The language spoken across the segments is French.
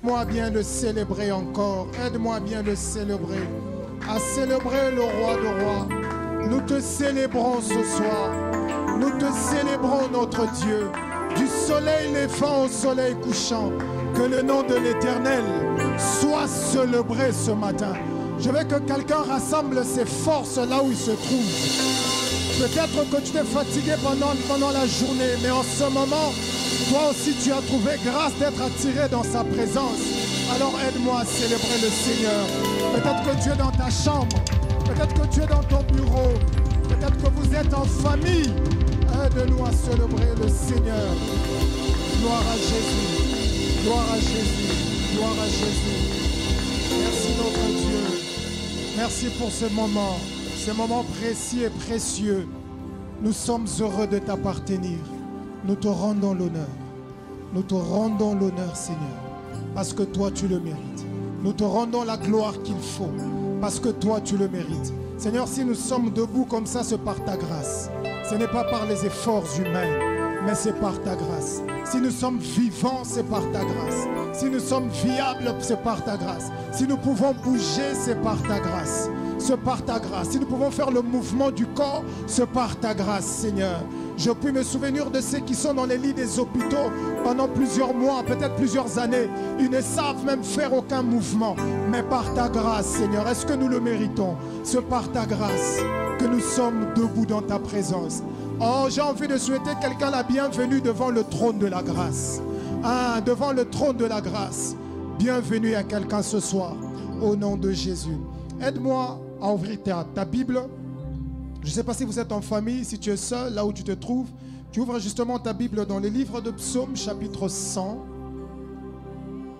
Aide-moi à bien le célébrer encore. Aide-moi à bien le célébrer. À célébrer le roi de rois. Nous te célébrons ce soir. Nous te célébrons notre Dieu. Du soleil levant au soleil couchant. Que le nom de l'Éternel soit célébré ce matin. Je veux que quelqu'un rassemble ses forces là où il se trouve. Peut-être que tu t'es fatigué pendant la journée, mais en ce moment, toi aussi tu as trouvé grâce d'être attiré dans sa présence. Alors aide-moi à célébrer le Seigneur. Peut-être que tu es dans ta chambre, peut-être que tu es dans ton bureau, peut-être que vous êtes en famille. Aide-nous à célébrer le Seigneur. Gloire à Jésus, gloire à Jésus, gloire à Jésus. Merci notre Dieu. Merci pour ce moment précis et précieux. Nous sommes heureux de t'appartenir. Nous te rendons l'honneur. Nous te rendons l'honneur, Seigneur, parce que toi, tu le mérites. Nous te rendons la gloire qu'il faut, parce que toi, tu le mérites. Seigneur, si nous sommes debout comme ça, c'est par ta grâce. Ce n'est pas par les efforts humains, mais c'est par ta grâce. Si nous sommes vivants, c'est par ta grâce. Si nous sommes viables, c'est par ta grâce. Si nous pouvons bouger, c'est par ta grâce. C'est par ta grâce. Si nous pouvons faire le mouvement du corps, c'est par ta grâce, Seigneur. Je puis me souvenir de ceux qui sont dans les lits des hôpitaux pendant plusieurs mois, peut-être plusieurs années. Ils ne savent même faire aucun mouvement. Mais par ta grâce, Seigneur, est-ce que nous le méritons? C'est par ta grâce que nous sommes debout dans ta présence. Oh, j'ai envie de souhaiter quelqu'un la bienvenue devant le trône de la grâce. Ah, devant le trône de la grâce. Bienvenue à quelqu'un ce soir, au nom de Jésus. Aide-moi à ouvrir ta Bible. Je ne sais pas si vous êtes en famille, si tu es seul, là où tu te trouves. Tu ouvres justement ta Bible dans le livre de Psaume, chapitre 100.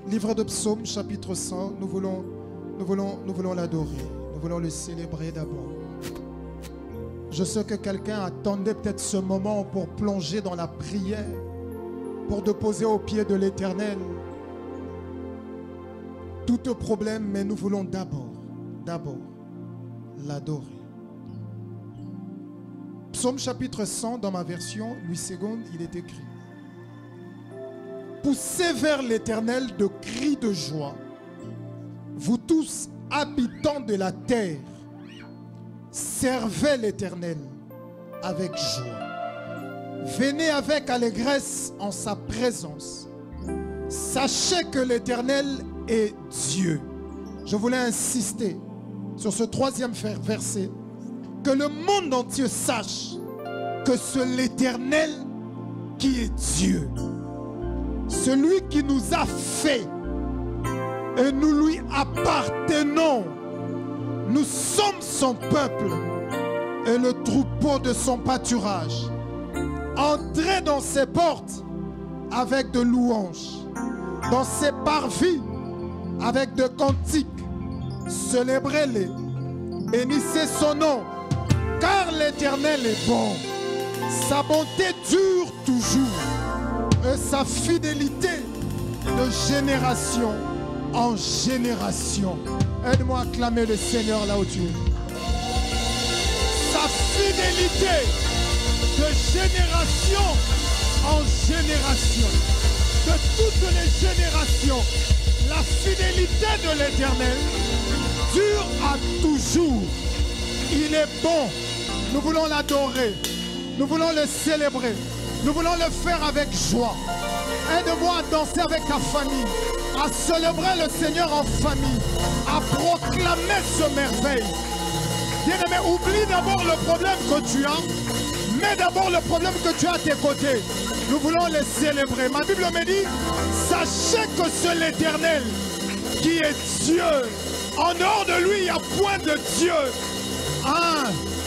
Livre de Psaume, chapitre 100. Nous voulons l'adorer. Nous voulons le célébrer d'abord. Je sais que quelqu'un attendait peut-être ce moment pour plonger dans la prière, pour déposer aux pieds de l'Éternel tout problème, mais nous voulons d'abord l'adorer. Psaume chapitre 100, dans ma version, Louis II, il est écrit: poussez vers l'Éternel de cris de joie, vous tous habitants de la terre, servez l'Éternel avec joie. Venez avec allégresse en sa présence. Sachez que l'Éternel est Dieu. Je voulais insister sur ce troisième verset. Que le monde entier sache que c'est l'Éternel qui est Dieu. Celui qui nous a fait et nous lui appartenons. Nous sommes son peuple et le troupeau de son pâturage. Entrez dans ses portes avec de louanges, dans ses parvis avec de cantiques. Célébrez-les, bénissez son nom, car l'Éternel est bon. Sa bonté dure toujours et sa fidélité de génération en génération. Aide-moi à acclamer le Seigneur là où tu es. Sa fidélité de génération en génération, de toutes les générations, la fidélité de l'Éternel dure à toujours. Il est bon. Nous voulons l'adorer. Nous voulons le célébrer. Nous voulons le faire avec joie. Aide-moi à danser avec ta famille, à célébrer le Seigneur en famille, à proclamer ce merveille. Bien-aimé, oublie d'abord le problème que tu as. Mets d'abord le problème que tu as à tes côtés. Nous voulons le célébrer. Ma Bible me dit, sachez que c'est l'Éternel qui est Dieu. En dehors de lui, il n'y a point de Dieu. Ah,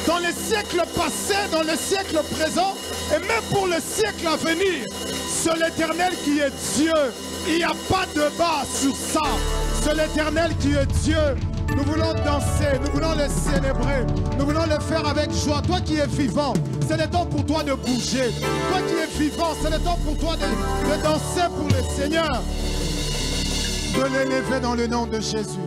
dans les siècles passés, dans le siècle présent, et même pour le siècle à venir, c'est l'Éternel qui est Dieu. Il n'y a pas de débat sur ça. C'est l'Éternel qui est Dieu. Nous voulons danser, nous voulons le célébrer, nous voulons le faire avec joie. Toi qui es vivant, c'est le temps pour toi de bouger. Toi qui es vivant, c'est le temps pour toi de danser pour le Seigneur. De l'élever dans le nom de Jésus.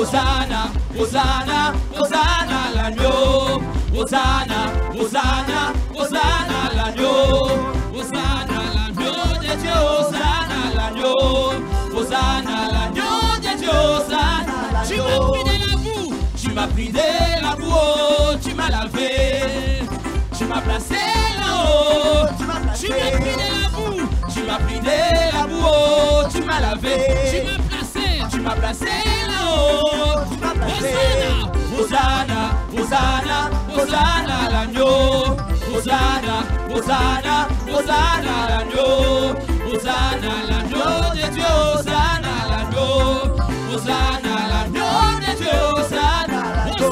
Hosanna, Hosanna, Hosanna l'agneau. Hosanna, Hosanna, Hosanna l'agneau. Hosanna l'agneau de Dieu, Hosanna l'agneau. Hosanna l'agneau de Dieu, Hosanna l'agneau. Tu m'as pris de la boue, oh, tu m'as lavé. Tu m'as placé là-haut, tu m'as pris de la boue. Tu m'as pris de la boue, oh, tu m'as lavé. Tu m'as placé là-haut, tu m'as placé. Hosanna, Hosanna, Hosanna l'agneau. Hosanna, Hosanna, Hosanna l'agneau. Hosanna l'agneau de Dieu, Hosanna l'agneau. Hosanna l'agneau de Dieu, Hosanna l'agneau.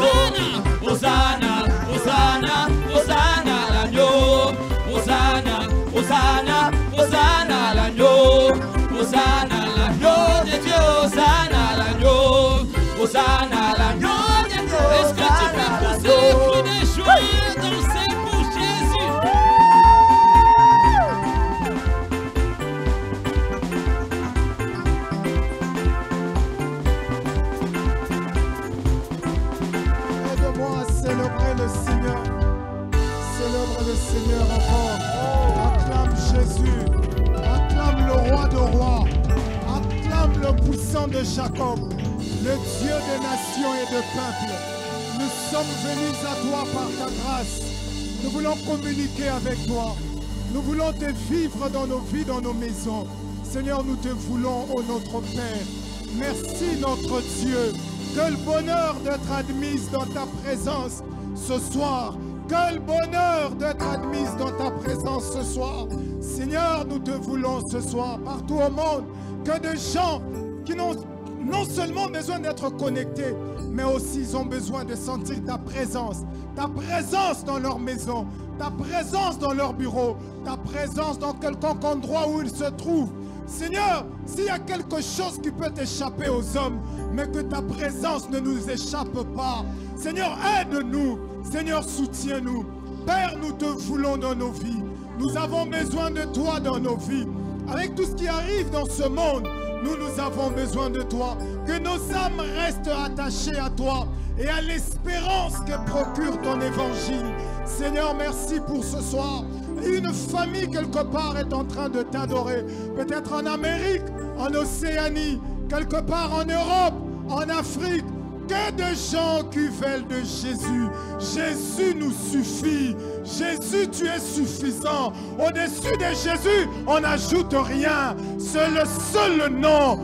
Hosanna, Hosanna, Hosanna l'agneau. Hosanna, Hosanna, Hosanna l'agneau. Hosanna l'agneau de Dieu, Hosanna l'agneau. Hosanna l'agneau de Dieu. Est-ce que tu peux pousser le cri de joie dans ses pour Jésus? Aide-moi à célébrer le Seigneur. Célèbre le Seigneur encore. Acclame Jésus. Acclame le roi de rois. Acclame le puissant de Jacob. Le Dieu des nations et de peuples. Nous sommes venus à toi par ta grâce. Nous voulons communiquer avec toi. Nous voulons te vivre dans nos vies, dans nos maisons. Seigneur, nous te voulons, ô notre Père. Merci notre Dieu. Quel bonheur d'être admise dans ta présence ce soir. Quel bonheur d'être admise dans ta présence ce soir. Seigneur, nous te voulons ce soir partout au monde. Que des gens qui n'ont non seulement besoin d'être connectés, mais aussi ils ont besoin de sentir ta présence dans leur maison, ta présence dans leur bureau, ta présence dans quelconque endroit où ils se trouvent. Seigneur, s'il y a quelque chose qui peut échapper aux hommes, mais que ta présence ne nous échappe pas. Seigneur, aide-nous. Seigneur, soutiens-nous. Père, nous te voulons dans nos vies. Nous avons besoin de toi dans nos vies. Avec tout ce qui arrive dans ce monde, nous avons besoin de toi. Que nos âmes restent attachées à toi et à l'espérance que procure ton évangile. Seigneur, merci pour ce soir. Une famille quelque part est en train de t'adorer. Peut-être en Amérique, en Océanie, quelque part en Europe, en Afrique. Que de gens qui veulent de Jésus. Jésus nous suffit. Jésus, tu es suffisant. Au-dessus de Jésus, on n'ajoute rien. C'est le seul nom,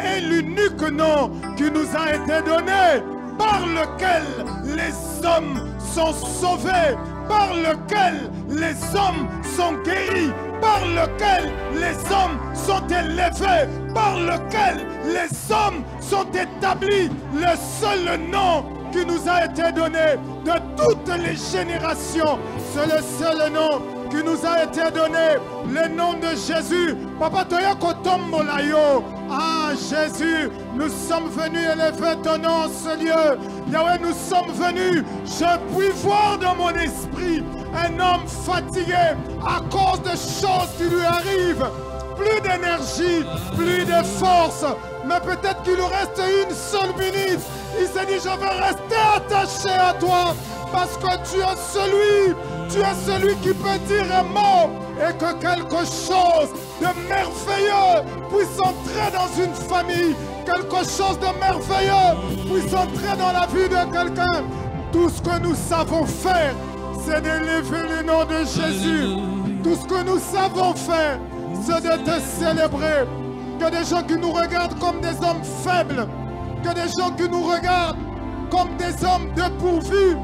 et l'unique nom qui nous a été donné, par lequel les hommes sont sauvés, par lequel les hommes sont guéris, par lequel les hommes sont élevés, par lequel les hommes sont établis. Le seul nom qui nous a été donné de toutes les générations, c'est le seul nom qui nous a été donné, le nom de Jésus. Papa Toya Kotombola yo. Ah Jésus, nous sommes venus élever ton nom en ce lieu. Yahweh, nous sommes venus. Je puis voir dans mon esprit un homme fatigué à cause de choses qui lui arrivent. Plus d'énergie, plus de force. Mais peut-être qu'il nous reste une seule minute. Il s'est dit, je vais rester attaché à toi. Parce que tu es celui qui peut dire un mot et que quelque chose de merveilleux puisse entrer dans une famille. Quelque chose de merveilleux puisse entrer dans la vie de quelqu'un. Tout ce que nous savons faire, c'est d'élever le nom de Jésus. Tout ce que nous savons faire, c'est de te célébrer. Que des gens qui nous regardent comme des hommes faibles, que des gens qui nous regardent comme des hommes dépourvus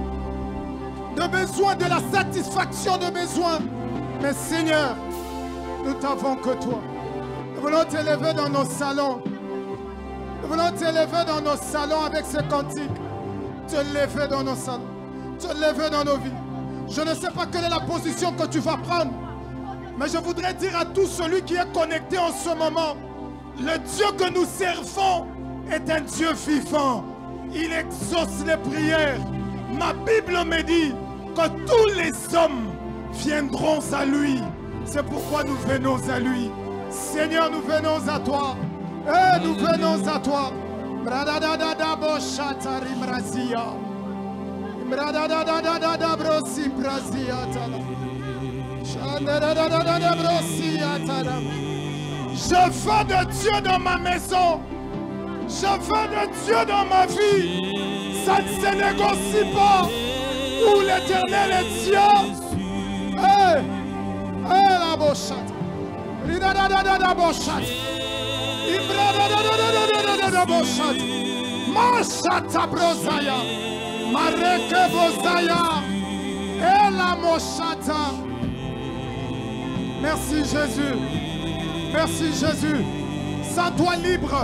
de besoin, de la satisfaction de besoin. Mais Seigneur, nous t'avons que toi. Nous voulons t'élever dans nos salons. Nous voulons t'élever dans nos salons avec ces cantiques. Te lever dans nos salons. Te lever dans nos vies. Je ne sais pas quelle est la position que tu vas prendre. Mais je voudrais dire à tout celui qui est connecté en ce moment, le Dieu que nous servons est un Dieu vivant. Il exauce les prières. Ma Bible me dit que tous les hommes viendront à lui. C'est pourquoi nous venons à lui. Seigneur, nous venons à toi. Nous venons à toi. Bradadadada boshata rimrazia. Bradadadada brosi brazia tala. Shandadadada brosia tala. Je veux de Dieu dans ma maison. Je veux de Dieu dans ma vie. Ça ne se négocie pas. Où l'Éternel est Dieu. La bochate. Ridadadada bochate. Ibradadadada bochate. Machata brosaya. Mareke bozaya. Et la mochata. Merci Jésus. Merci Jésus. Sens-toi libre.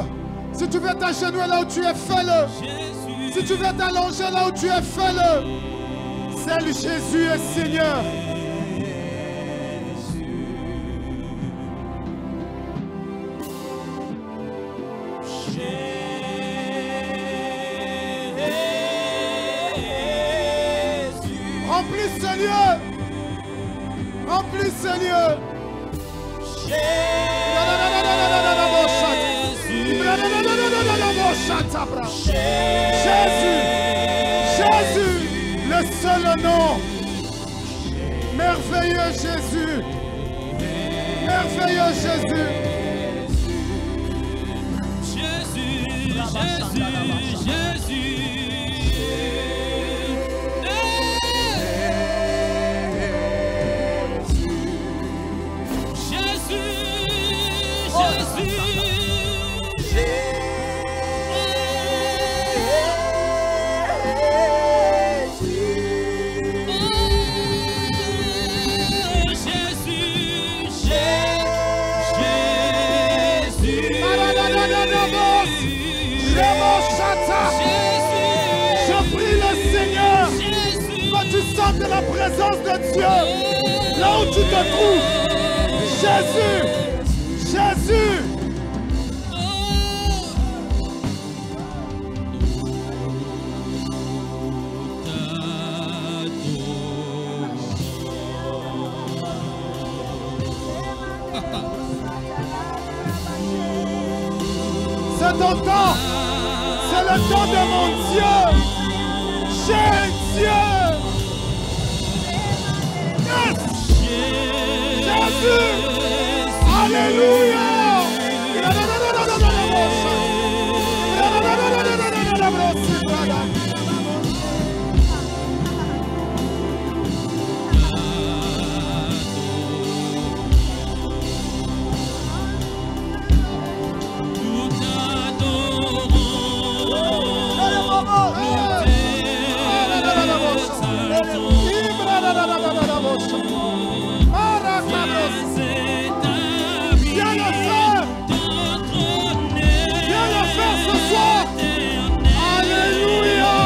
Si tu veux t'agenouiller là où tu es, fais-le. Si tu veux t'allonger là où tu es, fais-le. Seul Jésus est Seigneur. Remplis ce lieu. Remplis ce lieu. Jésus, Jésus, le seul nom. Merveilleux Jésus. Merveilleux Jésus. Jésus, Jésus, Jésus. De la présence de Dieu, là où tu te trouves, Jésus, Jésus. C'est ton temps, c'est le temps de mon Dieu. J'ai un Dieu. Jésus, alléluia. Viens le faire ce soir. Alléluia.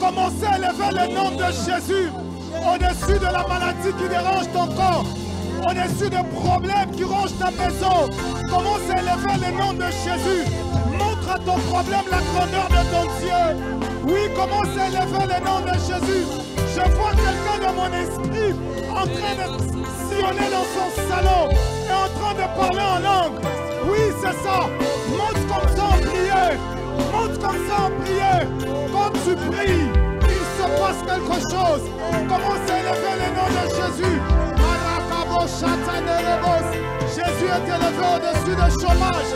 Commencez à élever le nom de Jésus au-dessus de la maladie qui dérange ton corps, au-dessus des problèmes qui rongent ta maison. Commence à élever le nom de Jésus. Montre à ton problème la grandeur de ton Dieu. Oui, commence à élever le nom de Jésus. Je vois quelqu'un dans mon esprit en train de sillonner dans son salon et en train de parler en langue. Oui, c'est ça. Monte comme ça en prière. Monte comme ça en prière. Quand tu pries, il se passe quelque chose. Commence à élever le nom de Jésus. Jésus est élevé au-dessus du chômage.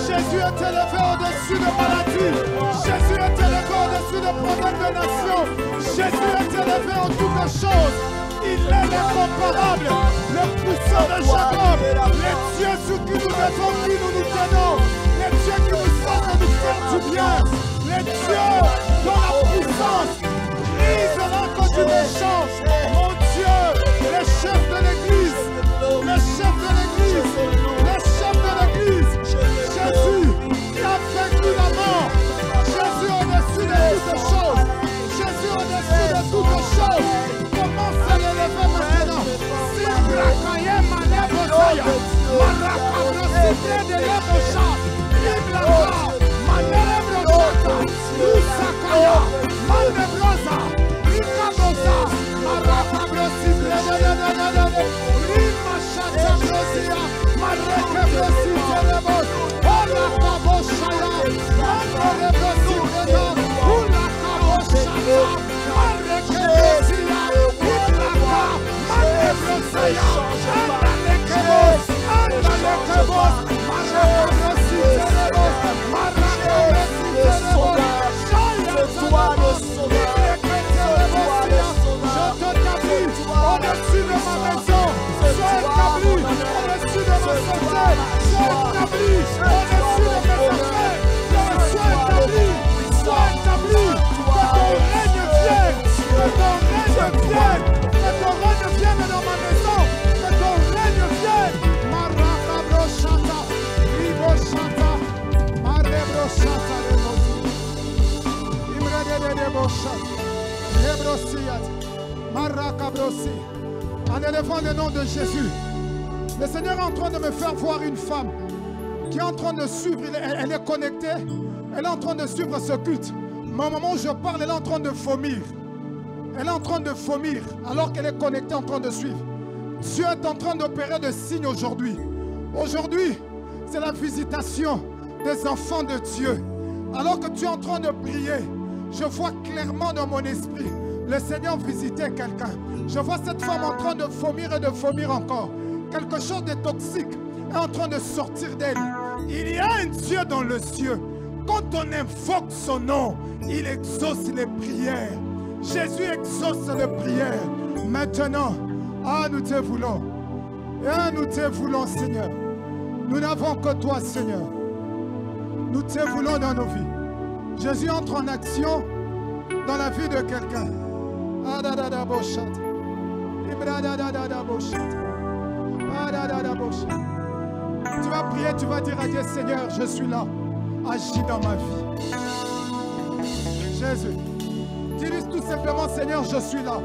Jésus est élevé au-dessus de maladies. Jésus est élevé au-dessus des problèmes de nation. Jésus est élevé en toutes choses. Il est l'incomparable, le puissant de Jacob, les dieux sur qui nous devons, qui nous tenons, les dieux qui nous sortent de nous faire du bien, les dieux dont la puissance brise l'encre du méchant. Mon Dieu, les chefs de l'église, les chefs de l'église, les chefs de l'église, Jésus qui a vaincu la mort, Jésus au-dessus de toutes choses, Jésus au-dessus de toutes choses. Commence à l'élever maintenant. Si Brakaye Manebo Saya, Marakabro Sibre de Lebosha, Iblaka, Manebo Shaka, Lusakaya, Manebrosa, Ikabosa, Marakabro Sibre de Lebosha, Rima Shata Brosia, Marakabro Sibre de Lebosha, Orakabo Shaya, Manebo Sibre de Urakabo Shaya, Marakabro Sibre. En élevant le nom de Jésus, le Seigneur est en train de me faire voir une femme qui est en train de suivre, elle est connectée, elle est en train de suivre ce culte. Mais au moment où je parle, elle est en train de vomir. Elle est en train de vomir alors qu'elle est connectée, en train de suivre. Dieu est en train d'opérer des signes aujourd'hui. Aujourd'hui, c'est la visitation des enfants de Dieu. Alors que tu es en train de prier, je vois clairement dans mon esprit le Seigneur visiter quelqu'un. Je vois cette femme en train de vomir et de vomir encore. Quelque chose de toxique est en train de sortir d'elle. Il y a un Dieu dans le ciel. Quand on invoque son nom, il exauce les prières. Jésus exauce les prières. Maintenant, nous te voulons. Nous te voulons, Seigneur. Nous n'avons que toi, Seigneur. Nous te voulons dans nos vies. Jésus entre en action dans la vie de quelqu'un. Tu vas prier, tu vas dire à Dieu, Seigneur, je suis là. Agis dans ma vie. Jésus, dis-lui tout simplement, Seigneur, je suis là.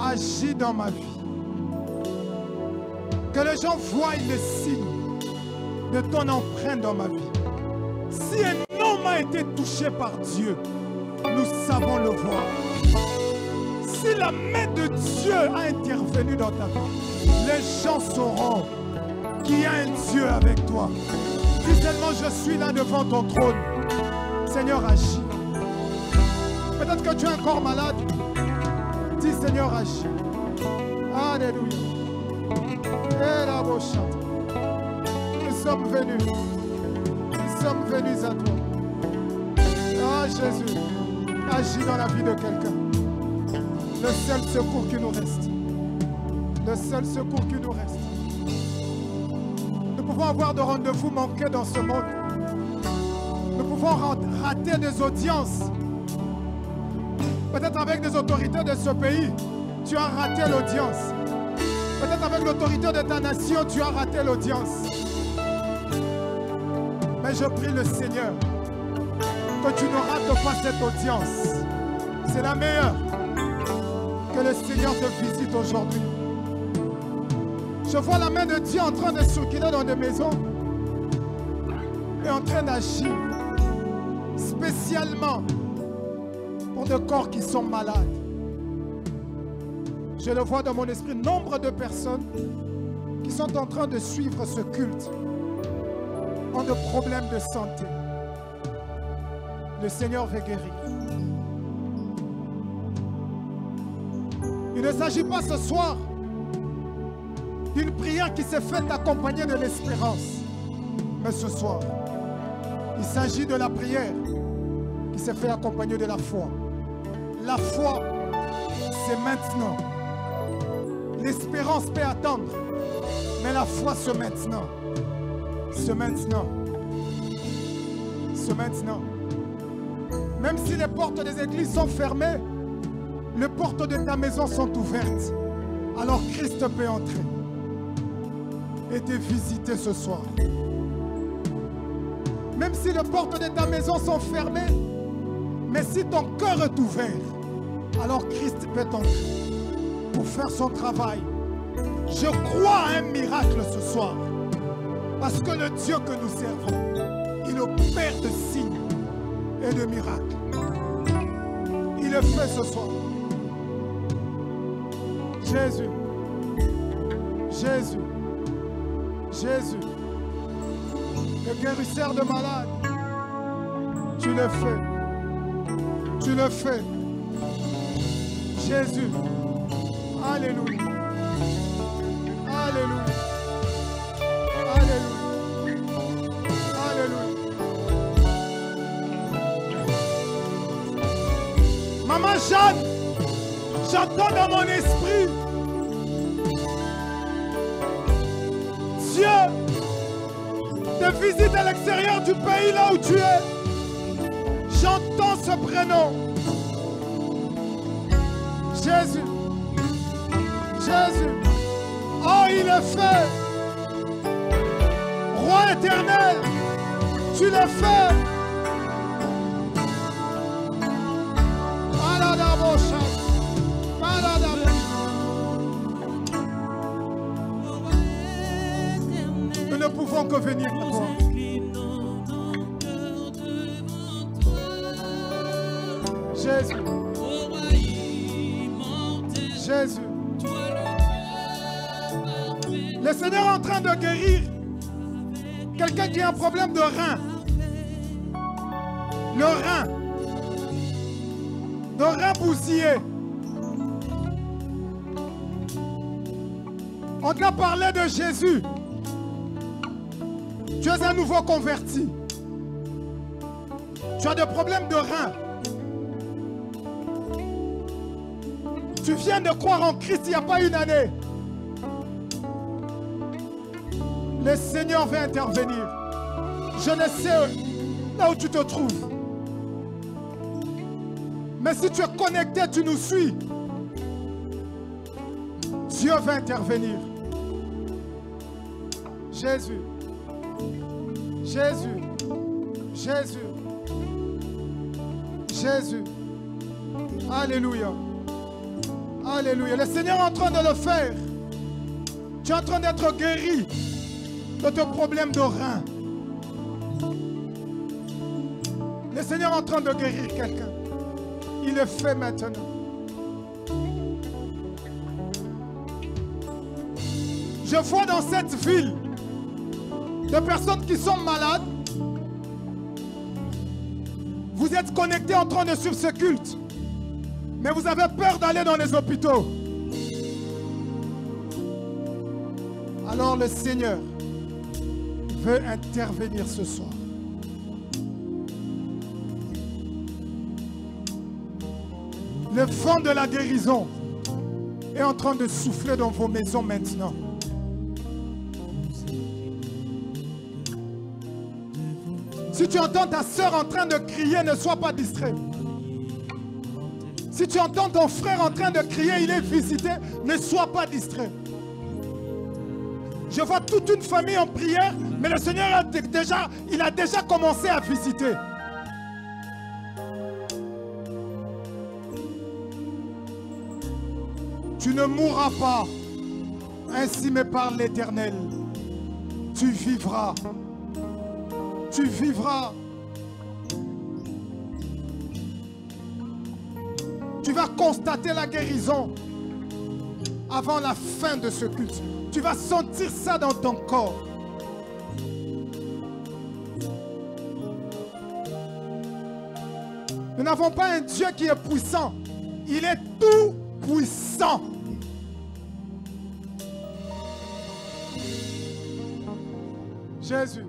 Agis dans ma vie. Que les gens voient les signes de ton empreinte dans ma vie. Si un homme a été touché par Dieu, nous savons le voir. Si la main de Dieu a intervenu dans ta vie, les gens sauront qu'il y a un Dieu avec toi. Dis seulement, je suis là devant ton trône. Seigneur, agis. Peut-être que tu es encore malade. Dis, Seigneur, agis. Alléluia. Nous sommes venus. Nous sommes venus à toi. Ah, Jésus, agis dans la vie de quelqu'un. Le seul secours qui nous reste. Le seul secours qui nous reste. Nous pouvons avoir de rendez-vous manqués dans ce monde. Nous pouvons rater des audiences. Peut-être avec des autorités de ce pays, tu as raté l'audience. Peut-être avec l'autorité de ta nation, tu as raté l'audience. Mais je prie le Seigneur que tu ne rates pas cette audience. C'est la meilleure. Que le Seigneur te visite aujourd'hui. Je vois la main de Dieu en train de circuler dans des maisons et en train d'agir spécialement pour des corps qui sont malades. Je le vois dans mon esprit, nombre de personnes qui sont en train de suivre ce culte ont des problèmes de santé. Le Seigneur veut guérir. Il ne s'agit pas ce soir d'une prière qui s'est faite accompagnée de l'espérance. Mais ce soir, il s'agit de la prière qui s'est faite accompagnée de la foi. La foi, c'est maintenant. L'espérance peut attendre, mais la foi, c'est maintenant. C'est maintenant. C'est maintenant. Même si les portes des églises sont fermées, les portes de ta maison sont ouvertes. Alors Christ peut entrer et te visiter ce soir. Même si les portes de ta maison sont fermées, mais si ton cœur est ouvert, alors Christ peut entrer pour faire son travail. Je crois à un miracle ce soir. Parce que le Dieu que nous servons, il opère de signes et de miracles. Il le fait ce soir. Jésus, Jésus, Jésus, le guérisseur de malades, tu le fais. Tu le fais. Jésus, alléluia. Alléluia. Alléluia. Alléluia. Maman Jeanne, j'entends dans mon esprit Dieu te visite à l'extérieur du pays là où tu es. J'entends ce prénom. Jésus. Jésus. Oh, il est fait. Roi éternel, tu le fais. Nous ne pouvons que venir à toi. Jésus. Jésus. Le Seigneur est en train de guérir quelqu'un qui a un problème de rein. Le rein. Le rein bousillé. On t'a parlé de Jésus. Tu es un nouveau converti. Tu as des problèmes de rein. Tu viens de croire en Christ il n'y a pas une année. Le Seigneur va intervenir. Je ne sais là où tu te trouves. Mais si tu es connecté, tu nous suis. Dieu va intervenir. Jésus. Jésus. Jésus. Jésus. Alléluia. Alléluia. Le Seigneur est en train de le faire. Tu es en train d'être guéri de tes problèmes de rein. Le Seigneur est en train de guérir quelqu'un. Il le fait maintenant. Je vois dans cette ville des personnes qui sont malades. Vous êtes connectés en train de suivre ce culte. Mais vous avez peur d'aller dans les hôpitaux. Alors le Seigneur veut intervenir ce soir. Le vent de la guérison est en train de souffler dans vos maisons maintenant. Si tu entends ta soeur en train de crier, ne sois pas distrait. Si tu entends ton frère en train de crier, il est visité, ne sois pas distrait. Je vois toute une famille en prière, mais le Seigneur a déjà commencé à visiter. ne mourras pas. Ainsi me parle l'Éternel. Tu vivras. Tu vivras. Tu vas constater la guérison avant la fin de ce culte. Tu vas sentir ça dans ton corps. Nous n'avons pas un Dieu qui est puissant. Il est tout puissant. Jésus.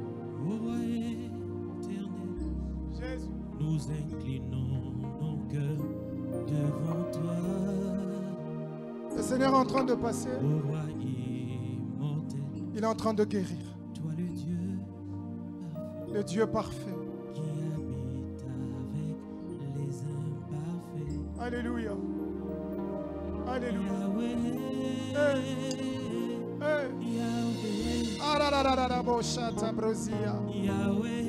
Jésus. Nous inclinons nos cœurs devant toi. Le Seigneur est en train de passer. Ô roi immortel, Il est en train de guérir. toi Le Dieu parfait. qui habite avec les imparfaits. Alléluia. Alléluia. Yahweh, Hey. Hey. Yahweh, Arararara, boshata, brosia. Yahweh,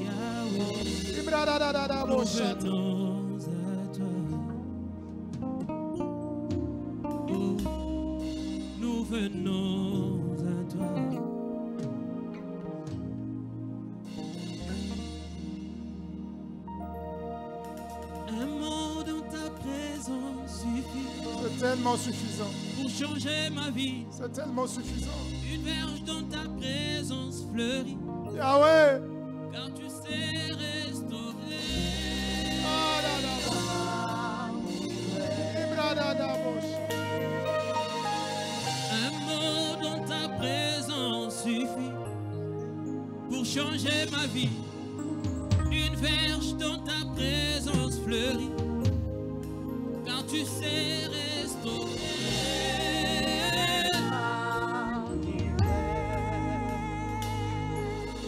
Yahweh, Ibrararara, nous boshata. venons à toi. Oh, nous venons à toi. Un mot dans ta présence suffit C'est tellement suffisant. pour changer ma vie. C'est tellement suffisant. Une verge dans ta présence fleurit, Yahweh. car tu sais restaurer. Ibrararara, boshata. Un mot dans ta présence suffit pour changer ma vie. Une verge dans ta présence fleurit, car tu sais restaurer.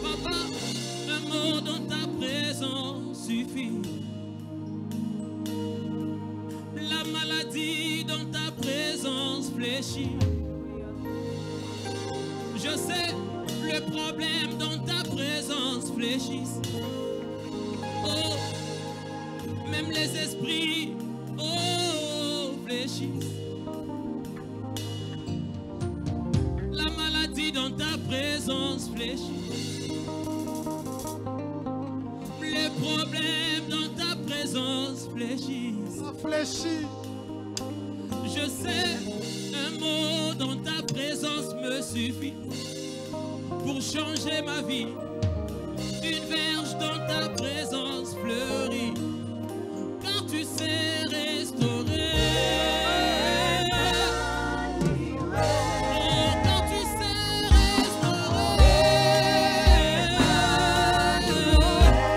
Papa, un mot dans ta présence suffit. La maladie dans ta présence fléchit. Je sais, le problème dans ta présence fléchisse. Oh, même les esprits, oh, fléchissent. La maladie dans ta présence fléchit. Les problèmes dans ta présence fléchissent. Ça fléchit. Je sais, un mot dans ta présence me suffit pour changer ma vie. Une verge dans ta présence fleurit, car tu sais restaurer. Oh, car tu sais restaurer.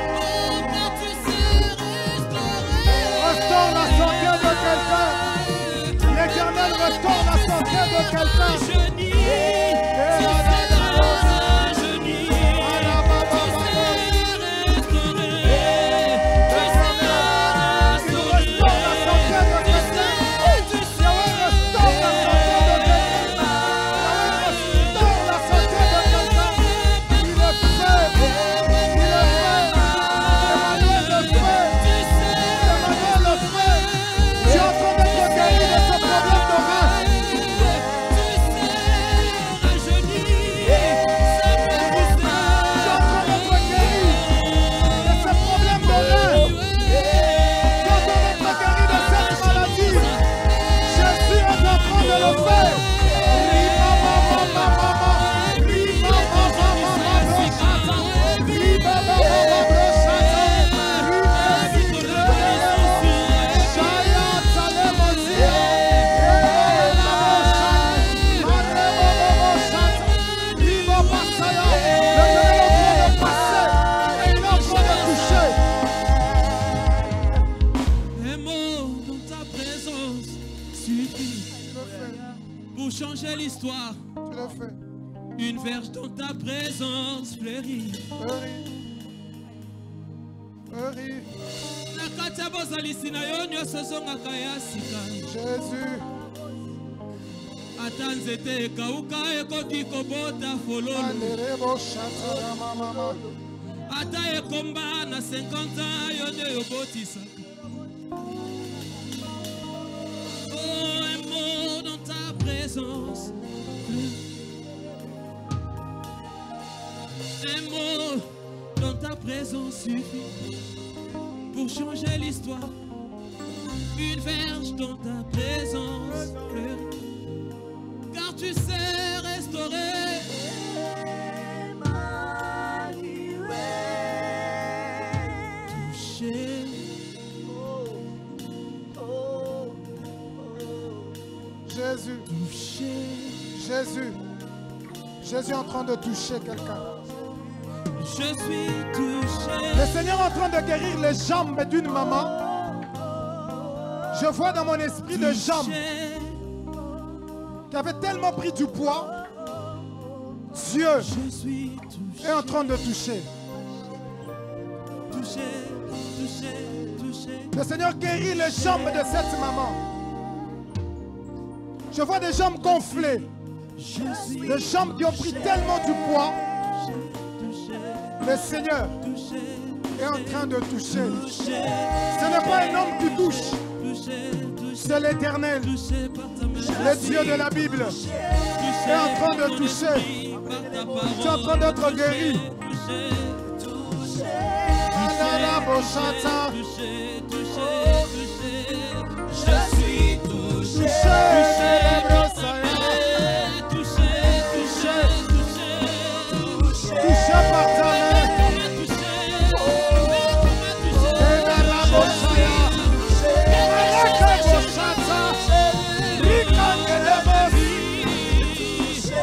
Oh, car tu sais restaurer. Restaure la santé de quelqu'un. L'Éternel restaure la santé de quelqu'un. Pour changer l'histoire, Tu l'as fait. une verge dans ta présence fleurit. Fleuris. Nakati ya bozalisi na yo nyonso ezongaka ya sika. Jésus. Ata nzete ekauka ekoki kobota fololo. Anderebo shatara mama. Ata ekomba na 50 ans yo nde yobotisaka. présence. Un mot dans ta présence suffit pour changer l'histoire. Une verge dans ta présence pleure, car tu sais restaurer. Toucher. Jésus, Toucher. Jésus, Jésus est en train de toucher quelqu'un. Je suis touché. Le Seigneur est en train de guérir les jambes d'une maman. Je vois dans mon esprit des jambes qui avaient tellement pris du poids. Dieu Je suis touché. est en train de toucher. Touché, touché, touché. Le Seigneur guérit les jambes de cette maman. Je vois des jambes gonflées. Je suis Des jambes qui ont pris tellement du poids. touché, Le Seigneur touché, est en train de toucher. touché, Ce n'est pas un homme qui touche. touché, touché, C'est l'Éternel, touché par ta main. le Dieu de la Bible. Touché est en train de par ton toucher. esprit, par ta parole. Tu es en train d'être guéri. Touché, touché, Alalaboshata. touché, touché, touché. Je suis touché. Touché, Touché, touché, touché, touché. touché par ta main. Elalaboshaya. Alakaboshata. Rikangelemos.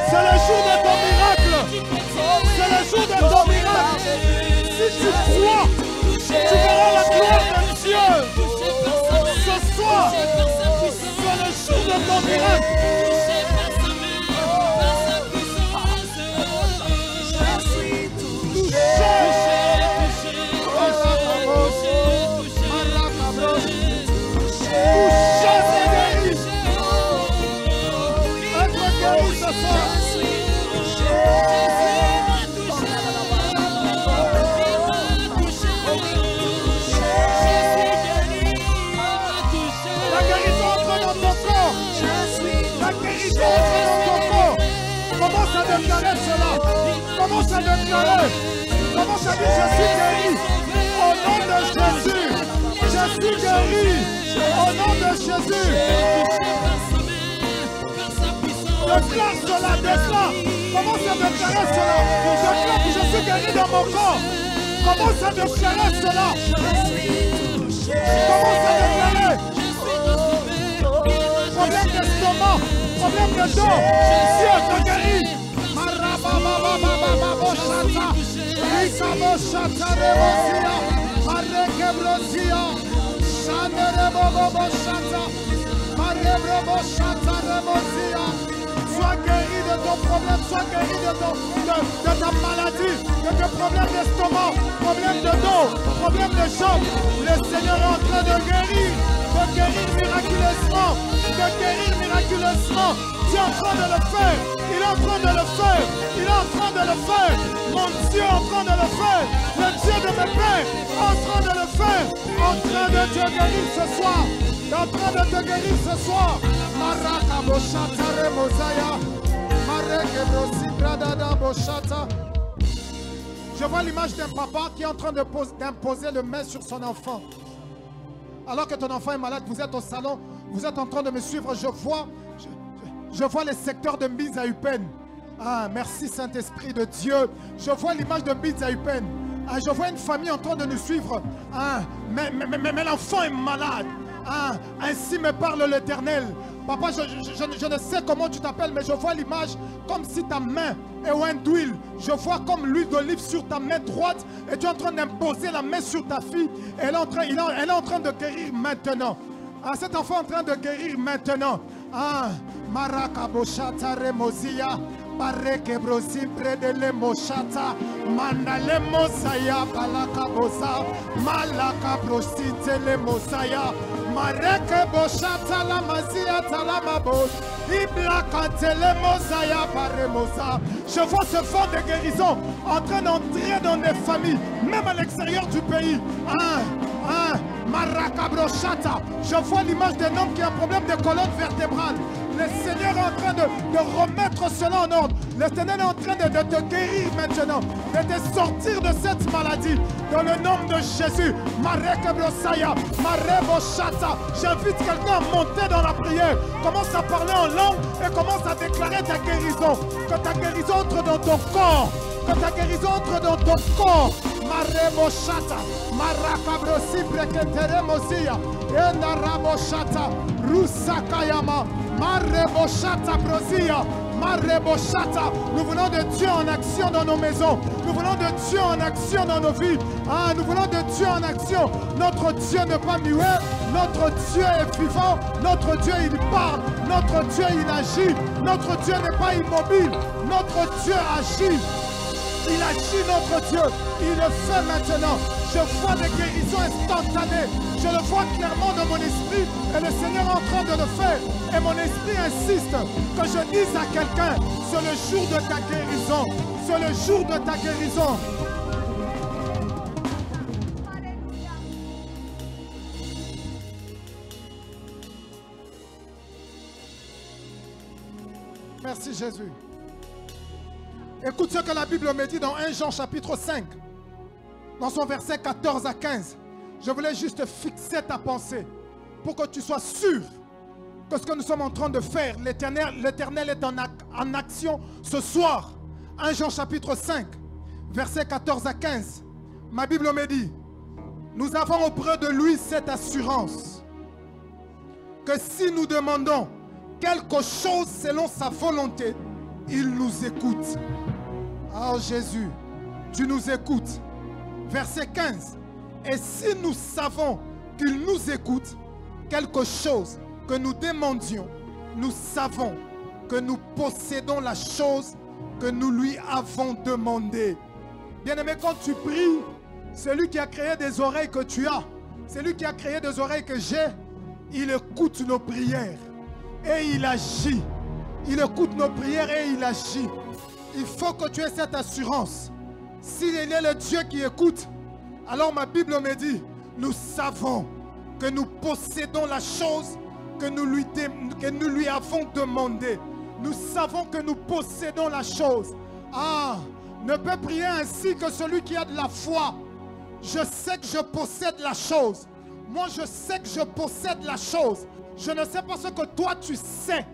C'est le jour de ton miracle. C'est le jour de ton miracle. Si tu crois, tu verras la gloire de Dieu. Ce soir, c'est le jour de ton miracle. Commence à déclarer cela. Commence à déclarer. Commence à dire je suis guéri. Au nom de Jésus. Je suis guéri. Au nom de Jésus. Déclare cela, déclare. Commence à déclarer cela. Déclare que je suis guéri dans mon corps. Commence à déclarer cela. Commence à déclarer. Problème d'estomac, problème de dos, Dieu te guérit. Marabababababababashata, Rikaboshata rebosia, Marekebrosia, Shanereboboboshata, Marebreboshata rebosia. Sois guéri de ton problème, sois guéri de ta maladie, de tes problèmes d'estomac, problème de dos, problème de jambes. Le Seigneur est en train de guérir miraculeusement, de guérir miraculeusement. Tu es en train de le faire, il est en train de le faire, il est en train de le faire. Mon Dieu est en train de le faire, le Dieu de mes pères est en train de le faire, en train de te guérir ce soir, en train de te guérir ce soir. Maraka boshata remosaya, mareke brosi bradada boshata. Je vois l'image d'un papa qui est en train d'imposer le main sur son enfant. Alors que ton enfant est malade, vous êtes au salon, vous êtes en train de me suivre, je vois les secteurs de Mbinza à Upen. Ah, merci Saint-Esprit de Dieu. Je vois l'image de Mbinza à Upen. Ah, je vois une famille en train de nous suivre. Ah, mais l'enfant est malade. Ah, ainsi me parle l'Éternel. Papa, je ne sais comment tu t'appelles, mais je vois l'image comme si ta main est oint d'huile. Je vois comme l'huile d'olive sur ta main droite et tu es en train d'imposer la main sur ta fille. Et elle est en train de guérir maintenant. Ah, cet enfant est en train de guérir maintenant. Ah, Marakaboshata Remozia. Pareke brosim predele moshata mandale mosaya balaka bosa malaka brosite le mosaya mareke boshata la mazia talamabo ibla kantele mosaya paremosa. Je vois ce vent de guérison en train d'entrer dans des familles, même à l'extérieur du pays. Maraka broshata. Je vois l'image d'un homme qui a un problème de colonne vertébrale. Le Seigneur est en train de remettre cela en ordre. Le Seigneur est en train de te guérir maintenant, de te sortir de cette maladie. Dans le nom de Jésus. J'invite quelqu'un à monter dans la prière. Commence à parler en langue et commence à déclarer ta guérison. Que ta guérison entre dans ton corps. Que ta guérison entre dans ton corps. Mareboshata, Marakabrosi Breketeremosia, Enaraboshata, Rusakayama, Mareboshata Brosia, Mareboshata. Nous voulons de Dieu en action dans nos maisons. Nous voulons de Dieu en action dans nos vies. Ah, nous voulons de Dieu en action. Notre Dieu n'est pas muet. Notre Dieu est vivant. Notre Dieu, il parle. Notre Dieu, il agit. Notre Dieu n'est pas immobile. Notre Dieu agit. Il agit, notre Dieu. Il le fait maintenant. Je vois des guérisons instantanées. Je le vois clairement dans mon esprit. Et le Seigneur est en train de le faire. Et mon esprit insiste que je dise à quelqu'un, c'est le jour de ta guérison. C'est le jour de ta guérison. Merci Jésus. Écoute ce que la Bible me dit dans 1 Jean chapitre 5, dans son verset 14 à 15. Je voulais juste fixer ta pensée pour que tu sois sûr que ce que nous sommes en train de faire, l'Éternel est en action ce soir. 1 Jean chapitre 5, verset 14 à 15. Ma Bible me dit, nous avons auprès de lui cette assurance que si nous demandons quelque chose selon sa volonté, il nous écoute. Oh Jésus, tu nous écoutes. Verset 15. Et si nous savons qu'il nous écoute, quelque chose que nous demandions, nous savons que nous possédons la chose que nous lui avons demandée. Bien-aimé, quand tu pries, celui qui a créé des oreilles que tu as, celui qui a créé des oreilles que j'ai, il écoute nos prières et il agit. Il écoute nos prières et il agit. Il faut que tu aies cette assurance. S'il est le Dieu qui écoute, alors ma Bible me dit, nous savons que nous possédons la chose que nous lui avons demandée. Nous savons que nous possédons la chose. Ah, ne peut prier ainsi que celui qui a de la foi. Je sais que je possède la chose. Moi, je sais que je possède la chose. Je ne sais pas ce que toi tu sais.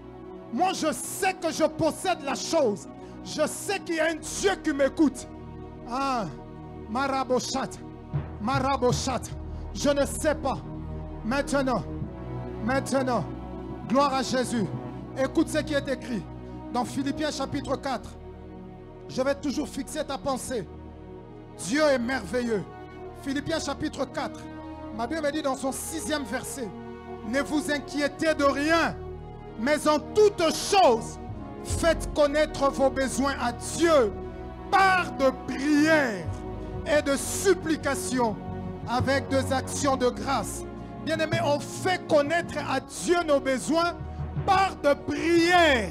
Moi, je sais que je possède la chose. Je sais qu'il y a un Dieu qui m'écoute. Ah, Maraboshat, Maraboshat. Je ne sais pas. Maintenant, gloire à Jésus. Écoute ce qui est écrit dans Philippiens chapitre 4. Je vais toujours fixer ta pensée. Dieu est merveilleux. Philippiens chapitre 4. Ma Bible me dit dans son 6e verset, ne vous inquiétez de rien, mais en toute chose, faites connaître vos besoins à Dieu par de prières et de supplications avec des actions de grâce. Bien-aimés, on fait connaître à Dieu nos besoins par de prières.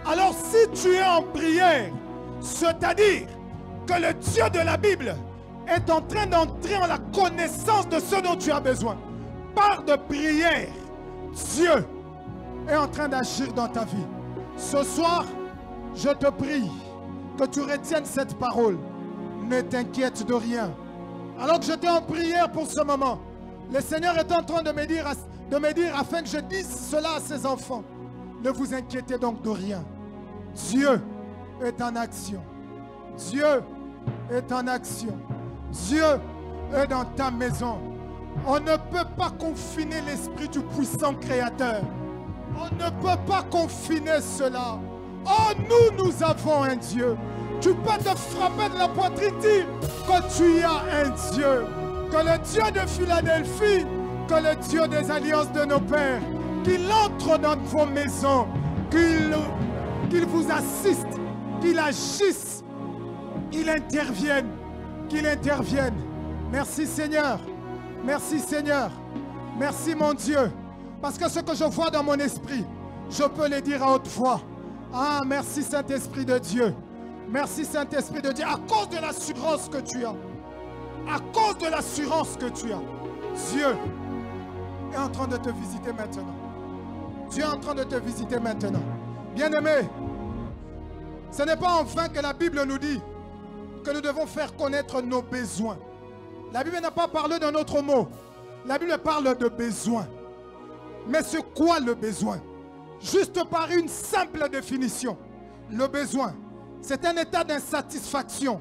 Alors si tu es en prière, c'est-à-dire que le Dieu de la Bible est en train d'entrer en la connaissance de ce dont tu as besoin. Par de prières, Dieu est en train d'agir dans ta vie. Ce soir, je te prie que tu retiennes cette parole. Ne t'inquiète de rien. Alors que j'étais en prière pour ce moment, le Seigneur est en train de me dire afin que je dise cela à ses enfants. Ne vous inquiétez donc de rien. Dieu est en action. Dieu est en action. Dieu est dans ta maison. On ne peut pas confiner l'esprit du puissant créateur. On ne peut pas confiner cela. Oh, nous avons un Dieu. Tu peux te frapper de la poitrine, dire que tu as un Dieu. Que le Dieu de Philadelphie, que le Dieu des alliances de nos pères, qu'il entre dans vos maisons, qu'il vous assiste, qu'il agisse, qu'il intervienne, qu'il intervienne. Merci Seigneur. Merci Seigneur. Merci mon Dieu. Parce que ce que je vois dans mon esprit, je peux le dire à haute voix. Ah, merci Saint-Esprit de Dieu. Merci Saint-Esprit de Dieu. À cause de l'assurance que tu as. À cause de l'assurance que tu as. Dieu est en train de te visiter maintenant. Dieu est en train de te visiter maintenant. Bien-aimé, ce n'est pas en vain que la Bible nous dit que nous devons faire connaître nos besoins. La Bible n'a pas parlé d'un autre mot. La Bible parle de besoin. Mais c'est quoi le besoin? Juste par une simple définition. Le besoin, c'est un état d'insatisfaction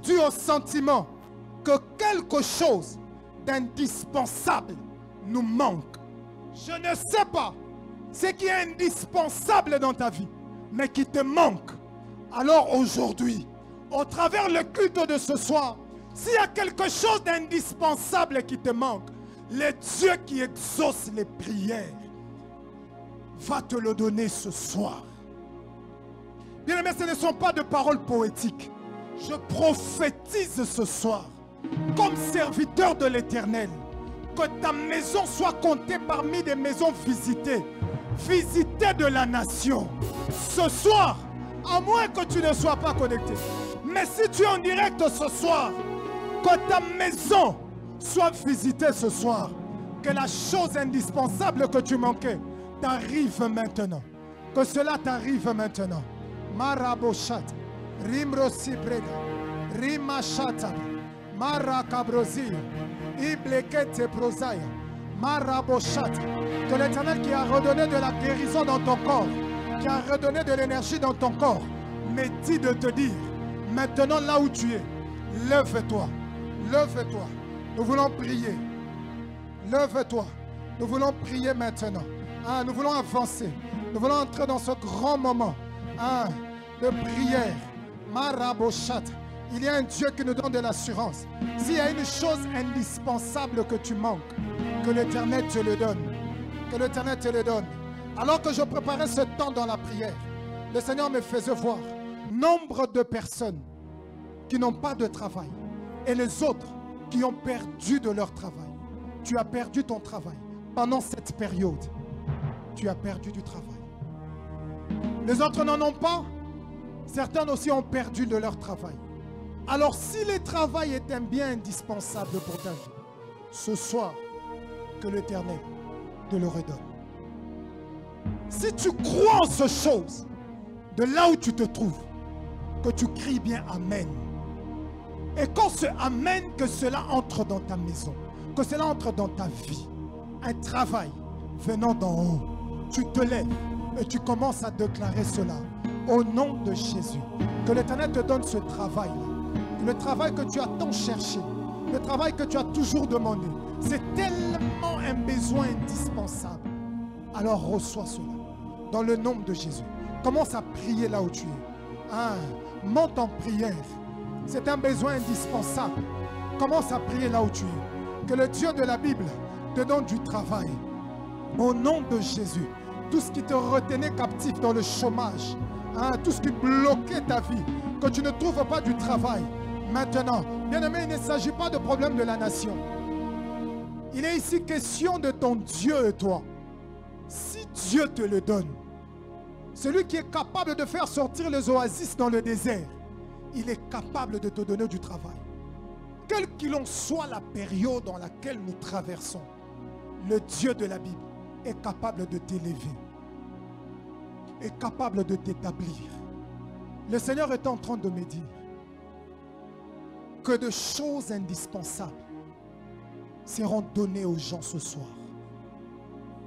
dû au sentiment que quelque chose d'indispensable nous manque. Je ne sais pas ce qui est indispensable dans ta vie, mais qui te manque. Alors aujourd'hui, au travers le culte de ce soir, s'il y a quelque chose d'indispensable qui te manque, le Dieu qui exauce les prières va te le donner ce soir. Bien aimé, ce ne sont pas de paroles poétiques. Je prophétise ce soir, comme serviteur de l'Éternel, que ta maison soit comptée parmi des maisons visitées, visitées de la nation. Ce soir, à moins que tu ne sois pas connecté, mais si tu es en direct ce soir, que ta maison soit visitée ce soir, que la chose indispensable que tu manquais t'arrive maintenant. Que cela t'arrive maintenant. Maraboshat, Rimrosibreda, Rimashata, Marakabrosir, Iblekete Prosaya, Maraboshat. Que l'Éternel qui a redonné de la guérison dans ton corps, qui a redonné de l'énergie dans ton corps, me dit de te dire, maintenant là où tu es, lève-toi, lève-toi. Nous voulons prier. Lève-toi. Nous voulons prier maintenant. Nous voulons avancer. Nous voulons entrer dans ce grand moment de prière. Maraboshat. Il y a un Dieu qui nous donne de l'assurance. S'il y a une chose indispensable que tu manques, que l'Éternel te le donne. Que l'Éternel te le donne. Alors que je préparais ce temps dans la prière, le Seigneur me faisait voir nombre de personnes qui n'ont pas de travail et les autres qui ont perdu de leur travail. Tu as perdu ton travail. Pendant cette période, tu as perdu du travail. Les autres n'en ont pas. Certains aussi ont perdu de leur travail. Alors si le travail est un bien indispensable pour ta vie, ce soir, que l'Éternel te le redonne. Si tu crois en ces choses, de là où tu te trouves, que tu cries bien Amen. Et quand ce Amen, que cela entre dans ta maison, que cela entre dans ta vie, un travail venant d'en haut, tu te lèves et tu commences à déclarer cela au nom de Jésus. Que l'Éternel te donne ce travail-là, le travail que tu as tant cherché, le travail que tu as toujours demandé. C'est tellement un besoin indispensable. Alors reçois cela dans le nom de Jésus. Commence à prier là où tu es. Monte en prière. C'est un besoin indispensable. Commence à prier là où tu es. Que le Dieu de la Bible te donne du travail. Au nom de Jésus. Tout ce qui te retenait captif dans le chômage, tout ce qui bloquait ta vie, que tu ne trouves pas du travail. Maintenant, bien-aimé, il ne s'agit pas de problème de la nation. Il est ici question de ton Dieu et toi. Si Dieu te le donne, celui qui est capable de faire sortir les oasis dans le désert, il est capable de te donner du travail. Quelle qu'il en soit la période dans laquelle nous traversons, le Dieu de la Bible est capable de t'élever, est capable de t'établir. Le Seigneur est en train de me dire que de choses indispensables seront données aux gens ce soir.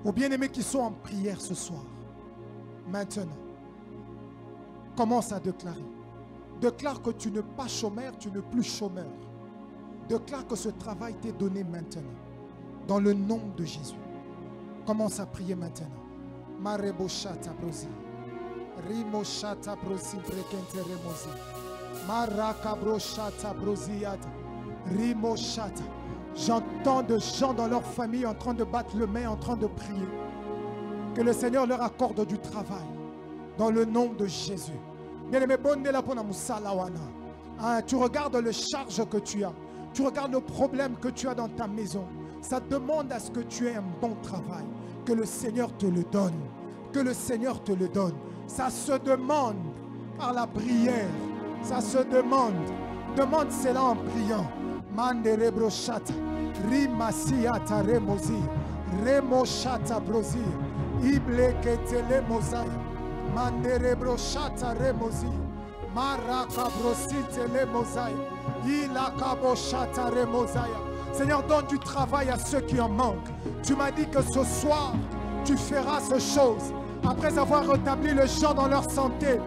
Aux bien-aimés qui sont en prière ce soir. Maintenant, commence à déclarer. Déclare que tu n'es pas chômeur, tu n'es plus chômeur. Déclare que ce travail t'est donné maintenant. Dans le nom de Jésus. Commence à prier maintenant. Mareboshata brosi. Rimoshata brosi brekente remosi. Marakabroshata brosiata. Rimoshata. J'entends des gens dans leur famille en train de battre le main, en train de prier. Que le Seigneur leur accorde du travail. Dans le nom de Jésus. Bien-aimé, tu regardes le charge que tu as. Tu regardes le problème que tu as dans ta maison. Ça demande à ce que tu aies un bon travail. Que le Seigneur te le donne. Que le Seigneur te le donne. Ça se demande par la prière. Ça se demande. Demande cela en priant. Mandere broshata. Rimasiata remosi. Remoshata brosi. Ibleketele mosaï. Manderebro chata remosi. Marakabrosite le mosaï. Ilakabo chata remosaï. Seigneur, donne du travail à ceux qui en manquent. Tu m'as dit que ce soir, tu feras ces choses. Après avoir rétabli les gens dans leur santé,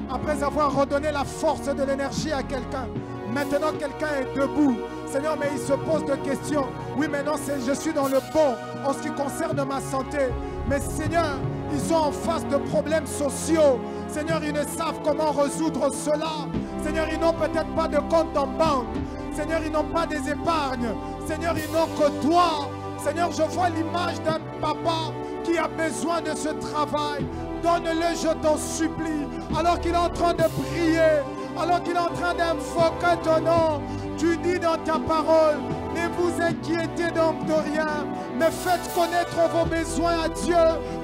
après avoir redonné la force de l'énergie à quelqu'un, maintenant quelqu'un est debout. Seigneur, mais il se pose des questions. Oui, maintenant je suis dans le bon en ce qui concerne ma santé. Mais Seigneur, ils sont en face de problèmes sociaux. Seigneur, ils ne savent comment résoudre cela. Seigneur, ils n'ont peut-être pas de compte en banque. Seigneur, ils n'ont pas des épargnes. Seigneur, ils n'ont que toi. Seigneur, je vois l'image d'un papa qui a besoin de ce travail. Donne-le, je t'en supplie. Alors qu'il est en train de prier, alors qu'il est en train d'invoquer ton nom, tu dis dans ta parole, ne vous inquiétez donc de rien, mais faites connaître vos besoins à Dieu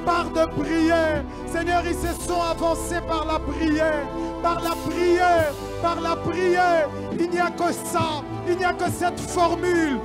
par de prières. Seigneur, ils se sont avancés par la prière, par la prière, par la prière. Il n'y a que ça, il n'y a que cette formule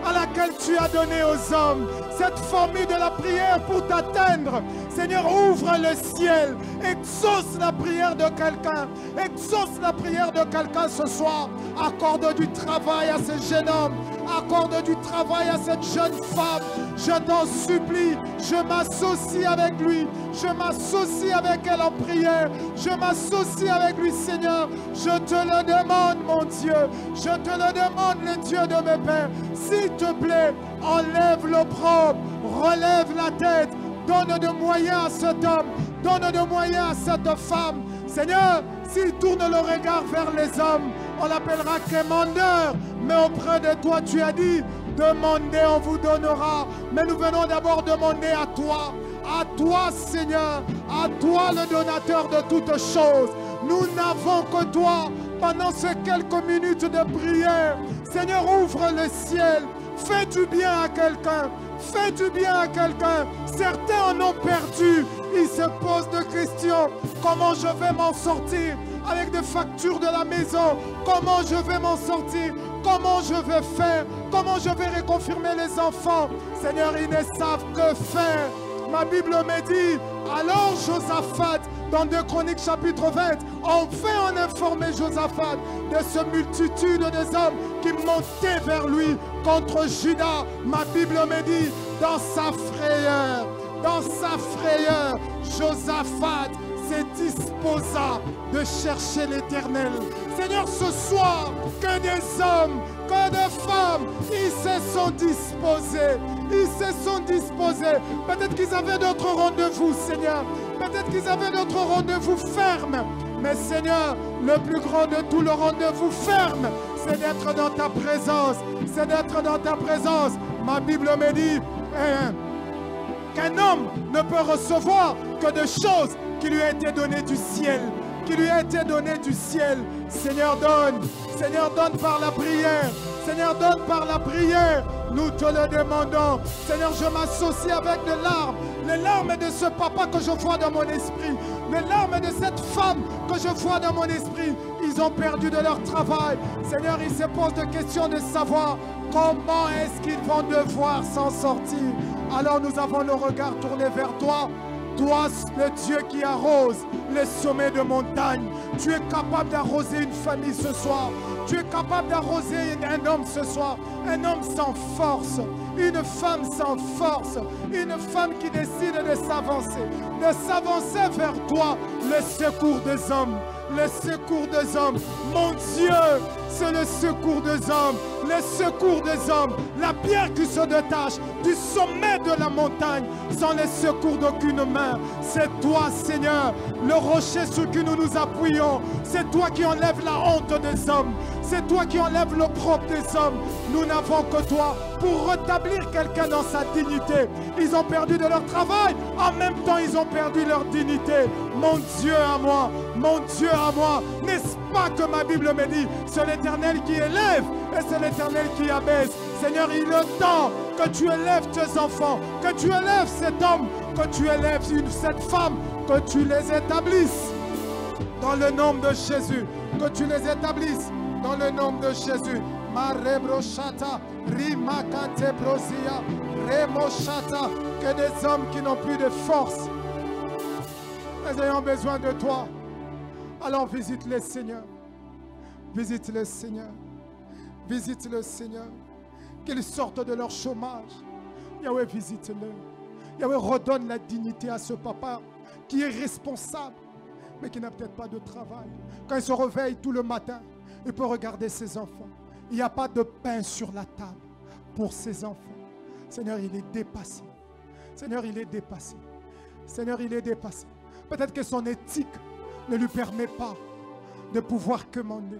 à laquelle tu as donné aux hommes, cette formule de la prière pour t'atteindre. Seigneur, ouvre le ciel, exauce la prière de quelqu'un, exauce la prière de quelqu'un ce soir. Accorde du travail à ce jeune homme, accorde du travail à cette jeune femme. Je t'en supplie, je m'associe avec lui, je m'associe avec elle en prière, je m'associe avec lui, Seigneur. Je te le demande, mon Dieu, je te le demande, le Dieu de mes pères. S'il te plaît, enlève l'opprobre, relève la tête, donne de moyens à cet homme, donne de moyens à cette femme. Seigneur, s'il tourne le regard vers les hommes, on l'appellera quémandeur. Mais auprès de toi, tu as dit, demandez, on vous donnera. Mais nous venons d'abord demander à toi, Seigneur, à toi, le donateur de toutes choses. Nous n'avons que toi pendant ces quelques minutes de prière. Seigneur, ouvre le ciel, fais du bien à quelqu'un. Fais du bien à quelqu'un. Certains en ont perdu. Ils se posent des questions. Comment je vais m'en sortir avec des factures de la maison? Comment je vais m'en sortir? Comment je vais faire? Comment je vais reconfirmer les enfants? Seigneur, ils ne savent que faire. Ma Bible me dit, alors Josaphat, dans 2 Chroniques chapitre 20, on fait en informer Josaphat de cette multitude des hommes qui montaient vers lui contre Juda. Ma Bible me dit, dans sa frayeur, Josaphat se disposa de chercher l'Éternel. Seigneur, ce soir, que des hommes, que des femmes, ils se sont disposés. Ils se sont disposés. Peut-être qu'ils avaient d'autres rendez-vous, Seigneur. Peut-être qu'ils avaient d'autres rendez-vous fermes. Mais Seigneur, le plus grand de tous le rendez-vous ferme, c'est d'être dans ta présence. C'est d'être dans ta présence. Ma Bible me dit qu'un homme ne peut recevoir que des choses qui lui ont été données du ciel. Qui lui a été donné du ciel. Seigneur, donne. Seigneur, donne par la prière. Seigneur, donne par la prière. Nous te le demandons. Seigneur, je m'associe avec des larmes. Les larmes de ce papa que je vois dans mon esprit. Les larmes de cette femme que je vois dans mon esprit. Ils ont perdu de leur travail. Seigneur, ils se posent des questions de savoir comment est-ce qu'ils vont devoir s'en sortir. Alors nous avons le regard tourné vers toi. Toi, le Dieu qui arrose les sommets de montagne, tu es capable d'arroser une famille ce soir. Tu es capable d'arroser un homme ce soir. Un homme sans force, une femme sans force, une femme qui décide de s'avancer vers toi, le secours des hommes. Le secours des hommes. Mon Dieu, c'est le secours des hommes. Le secours des hommes. La pierre qui se détache du sommet de la montagne sans le secours d'aucune main. C'est toi, Seigneur, le rocher sur qui nous nous appuyons. C'est toi qui enlèves la honte des hommes. C'est toi qui enlèves l'opprobre des hommes. Nous n'avons que toi pour rétablir quelqu'un dans sa dignité. Ils ont perdu de leur travail. En même temps, ils ont perdu leur dignité. Mon Dieu à moi, mon Dieu à moi. N'est-ce pas que ma Bible me dit, c'est l'Éternel qui élève et c'est l'Éternel qui abaisse. Seigneur, il est temps que tu élèves tes enfants, que tu élèves cet homme, que tu élèves cette femme, que tu les établisses dans le nom de Jésus, que tu les établisses dans le nom de Jésus. Marebrochata, Rimakate Brosia, Remochata, Que des hommes qui n'ont plus de force, mais ayant besoin de toi. Alors visite-les, Seigneur. Visite-les, Seigneur. Visite-le, Seigneur. Qu'ils sortent de leur chômage. Yahweh, visite-le. Yahweh, redonne la dignité à ce papa qui est responsable, mais qui n'a peut-être pas de travail. Quand il se réveille tout le matin, il peut regarder ses enfants. Il n'y a pas de pain sur la table pour ses enfants. Seigneur, il est dépassé. Seigneur, il est dépassé. Seigneur, il est dépassé. Peut-être que son éthique ne lui permet pas de pouvoir commander.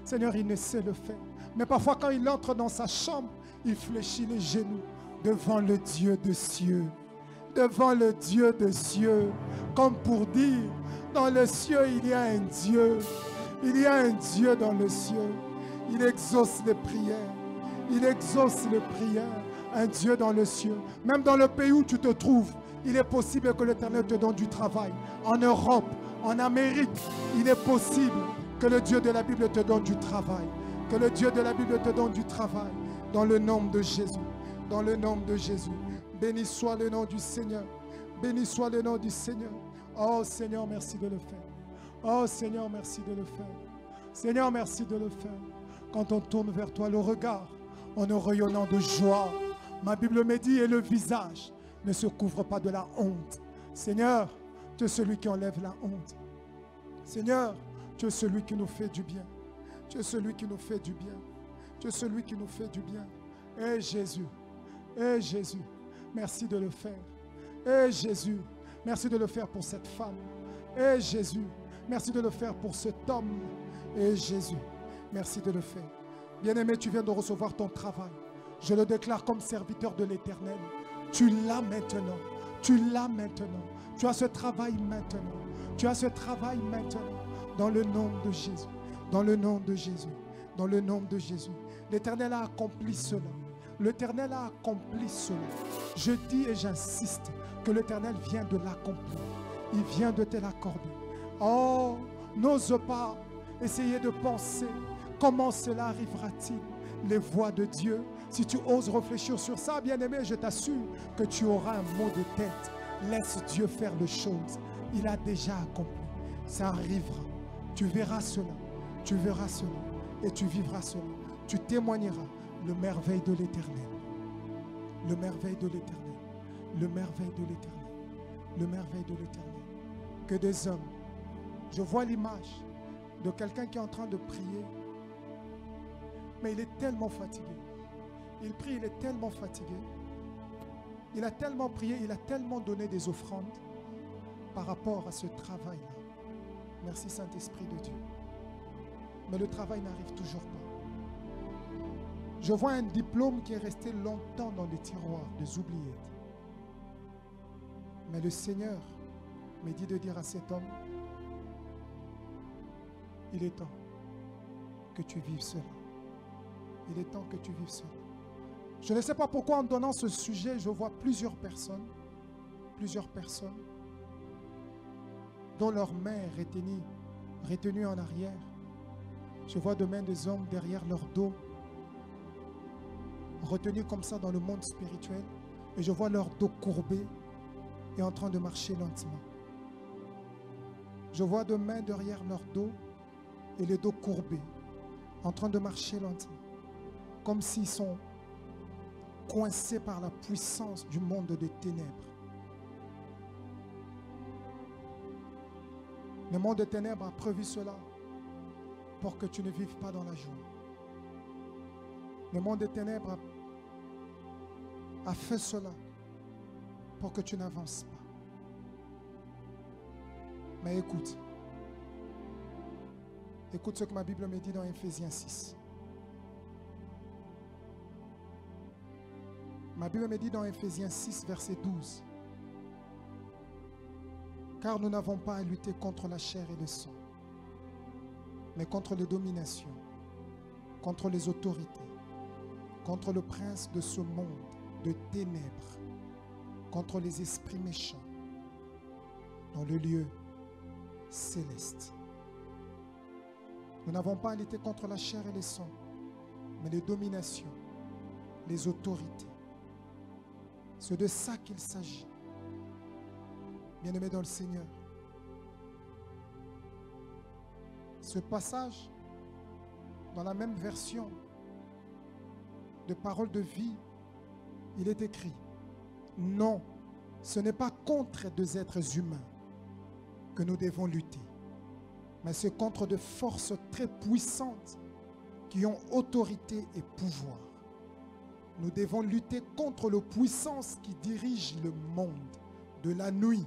Seigneur, il ne sait le faire. Mais parfois, quand il entre dans sa chambre, il fléchit les genoux devant le Dieu des cieux. Devant le Dieu des cieux. Comme pour dire, dans le ciel, il y a un Dieu. Il y a un Dieu dans le ciel. Il exauce les prières. Il exauce les prières. Un Dieu dans le ciel. Même dans le pays où tu te trouves, il est possible que l'Éternel te donne du travail. En Europe, en Amérique, il est possible que le Dieu de la Bible te donne du travail. Que le Dieu de la Bible te donne du travail. Dans le nom de Jésus. Dans le nom de Jésus. Béni soit le nom du Seigneur. Béni soit le nom du Seigneur. Oh Seigneur, merci de le faire. Oh Seigneur, merci de le faire. Seigneur, merci de le faire. Quand on tourne vers toi le regard, en nous rayonnant de joie. Ma Bible me dit, et le visage ne se couvre pas de la honte. Seigneur, tu es celui qui enlève la honte. Seigneur, tu es celui qui nous fait du bien. Tu es celui qui nous fait du bien. Tu es celui qui nous fait du bien. Eh Jésus, merci de le faire. Eh Jésus, merci de le faire pour cette femme. Eh Jésus, merci de le faire pour cet homme. Eh Jésus, merci de le faire. Bien-aimé, tu viens de recevoir ton travail. Je le déclare comme serviteur de l'Éternel. Tu l'as maintenant. Tu l'as maintenant. Tu as ce travail maintenant. Tu as ce travail maintenant. Dans le nom de Jésus. Dans le nom de Jésus. Dans le nom de Jésus. L'Éternel a accompli cela. L'Éternel a accompli cela. Je dis et j'insiste que l'Éternel vient de l'accomplir. Il vient de te l'accorder. Oh, n'ose pas essayer de penser comment cela arrivera-t-il. Les voies de Dieu, si tu oses réfléchir sur ça, bien-aimé, je t'assure que tu auras un mot de tête. Laisse Dieu faire les choses. Il a déjà accompli. Ça arrivera. Tu verras cela. Tu verras cela. Et tu vivras cela. Tu témoigneras le merveille de l'Éternel. Le merveille de l'Éternel. Le merveille de l'Éternel. Le merveille de l'Éternel. Que des hommes. Je vois l'image de quelqu'un qui est en train de prier. Mais il est tellement fatigué. Il prie, il est tellement fatigué. Il a tellement prié, il a tellement donné des offrandes par rapport à ce travail-là. Merci Saint-Esprit de Dieu. Mais le travail n'arrive toujours pas. Je vois un diplôme qui est resté longtemps dans les tiroirs des oubliettes. Mais le Seigneur me dit de dire à cet homme, il est temps que tu vives cela. Il est temps que tu vives cela. Je ne sais pas pourquoi en donnant ce sujet, je vois plusieurs personnes dont leur main est retenue en arrière. Je vois de même des hommes derrière leur dos, retenus comme ça dans le monde spirituel, et je vois leur dos courbé et en train de marcher lentement. Je vois de mains derrière leur dos et les dos courbés, en train de marcher lentement, comme s'ils sont coincés par la puissance du monde des ténèbres. Le monde des ténèbres a prévu cela pour que tu ne vives pas dans la joie. Le monde des ténèbres a fait cela pour que tu n'avances pas. Mais écoute ce que ma Bible me dit dans Éphésiens 6. Ma Bible me dit dans Éphésiens 6, verset 12. Car nous n'avons pas à lutter contre la chair et le sang, mais contre les dominations, contre les autorités, contre le prince de ce monde de ténèbres, contre les esprits méchants dans le lieu céleste. Nous n'avons pas à lutter contre la chair et le sang, mais les dominations, les autorités, C'est de ça qu'il s'agit. Bien-aimés dans le Seigneur, ce passage, dans la même version de Paroles de vie, il est écrit: non, ce n'est pas contre deux êtres humains que nous devons lutter, mais c'est contre de forces très puissantes qui ont autorité et pouvoir. Nous devons lutter contre les puissances qui dirigent le monde de la nuit,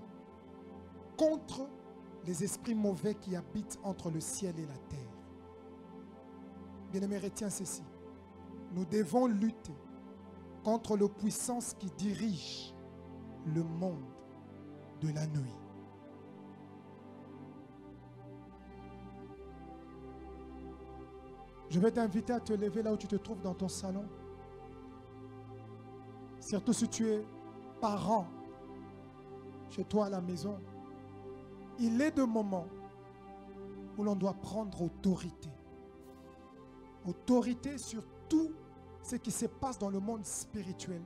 contre les esprits mauvais qui habitent entre le ciel et la terre. Bien-aimé, retiens ceci. Nous devons lutter contre les puissances qui dirigent le monde de la nuit. Je vais t'inviter à te lever là où tu te trouves dans ton salon. Surtout si tu es parent chez toi à la maison. Il est de moments où l'on doit prendre autorité. Autorité sur tout ce qui se passe dans le monde spirituel,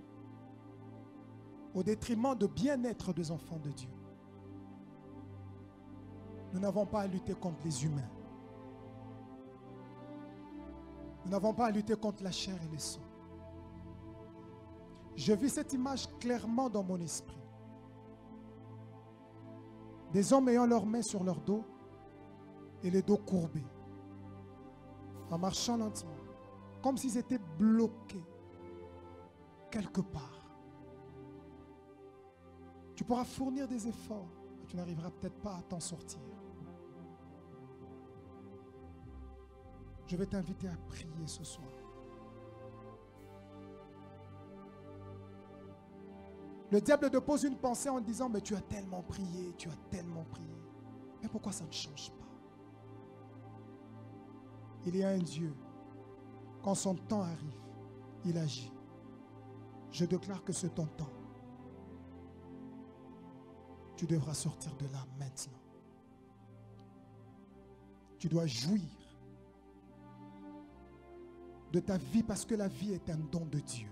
au détriment de bien-être des enfants de Dieu. Nous n'avons pas à lutter contre les humains. Nous n'avons pas à lutter contre la chair et le sang. Je vis cette image clairement dans mon esprit. Des hommes ayant leurs mains sur leur dos et les dos courbés, en marchant lentement, comme s'ils étaient bloqués quelque part. Tu pourras fournir des efforts, mais tu n'arriveras peut-être pas à t'en sortir. Je vais t'inviter à prier ce soir. Le diable te pose une pensée en disant: mais tu as tellement prié, tu as tellement prié. Mais pourquoi ça ne change pas? Il y a un Dieu. Quand son temps arrive, il agit. Je déclare que c'est ton temps. Tu devras sortir de là maintenant. Tu dois jouir de ta vie parce que la vie est un don de Dieu.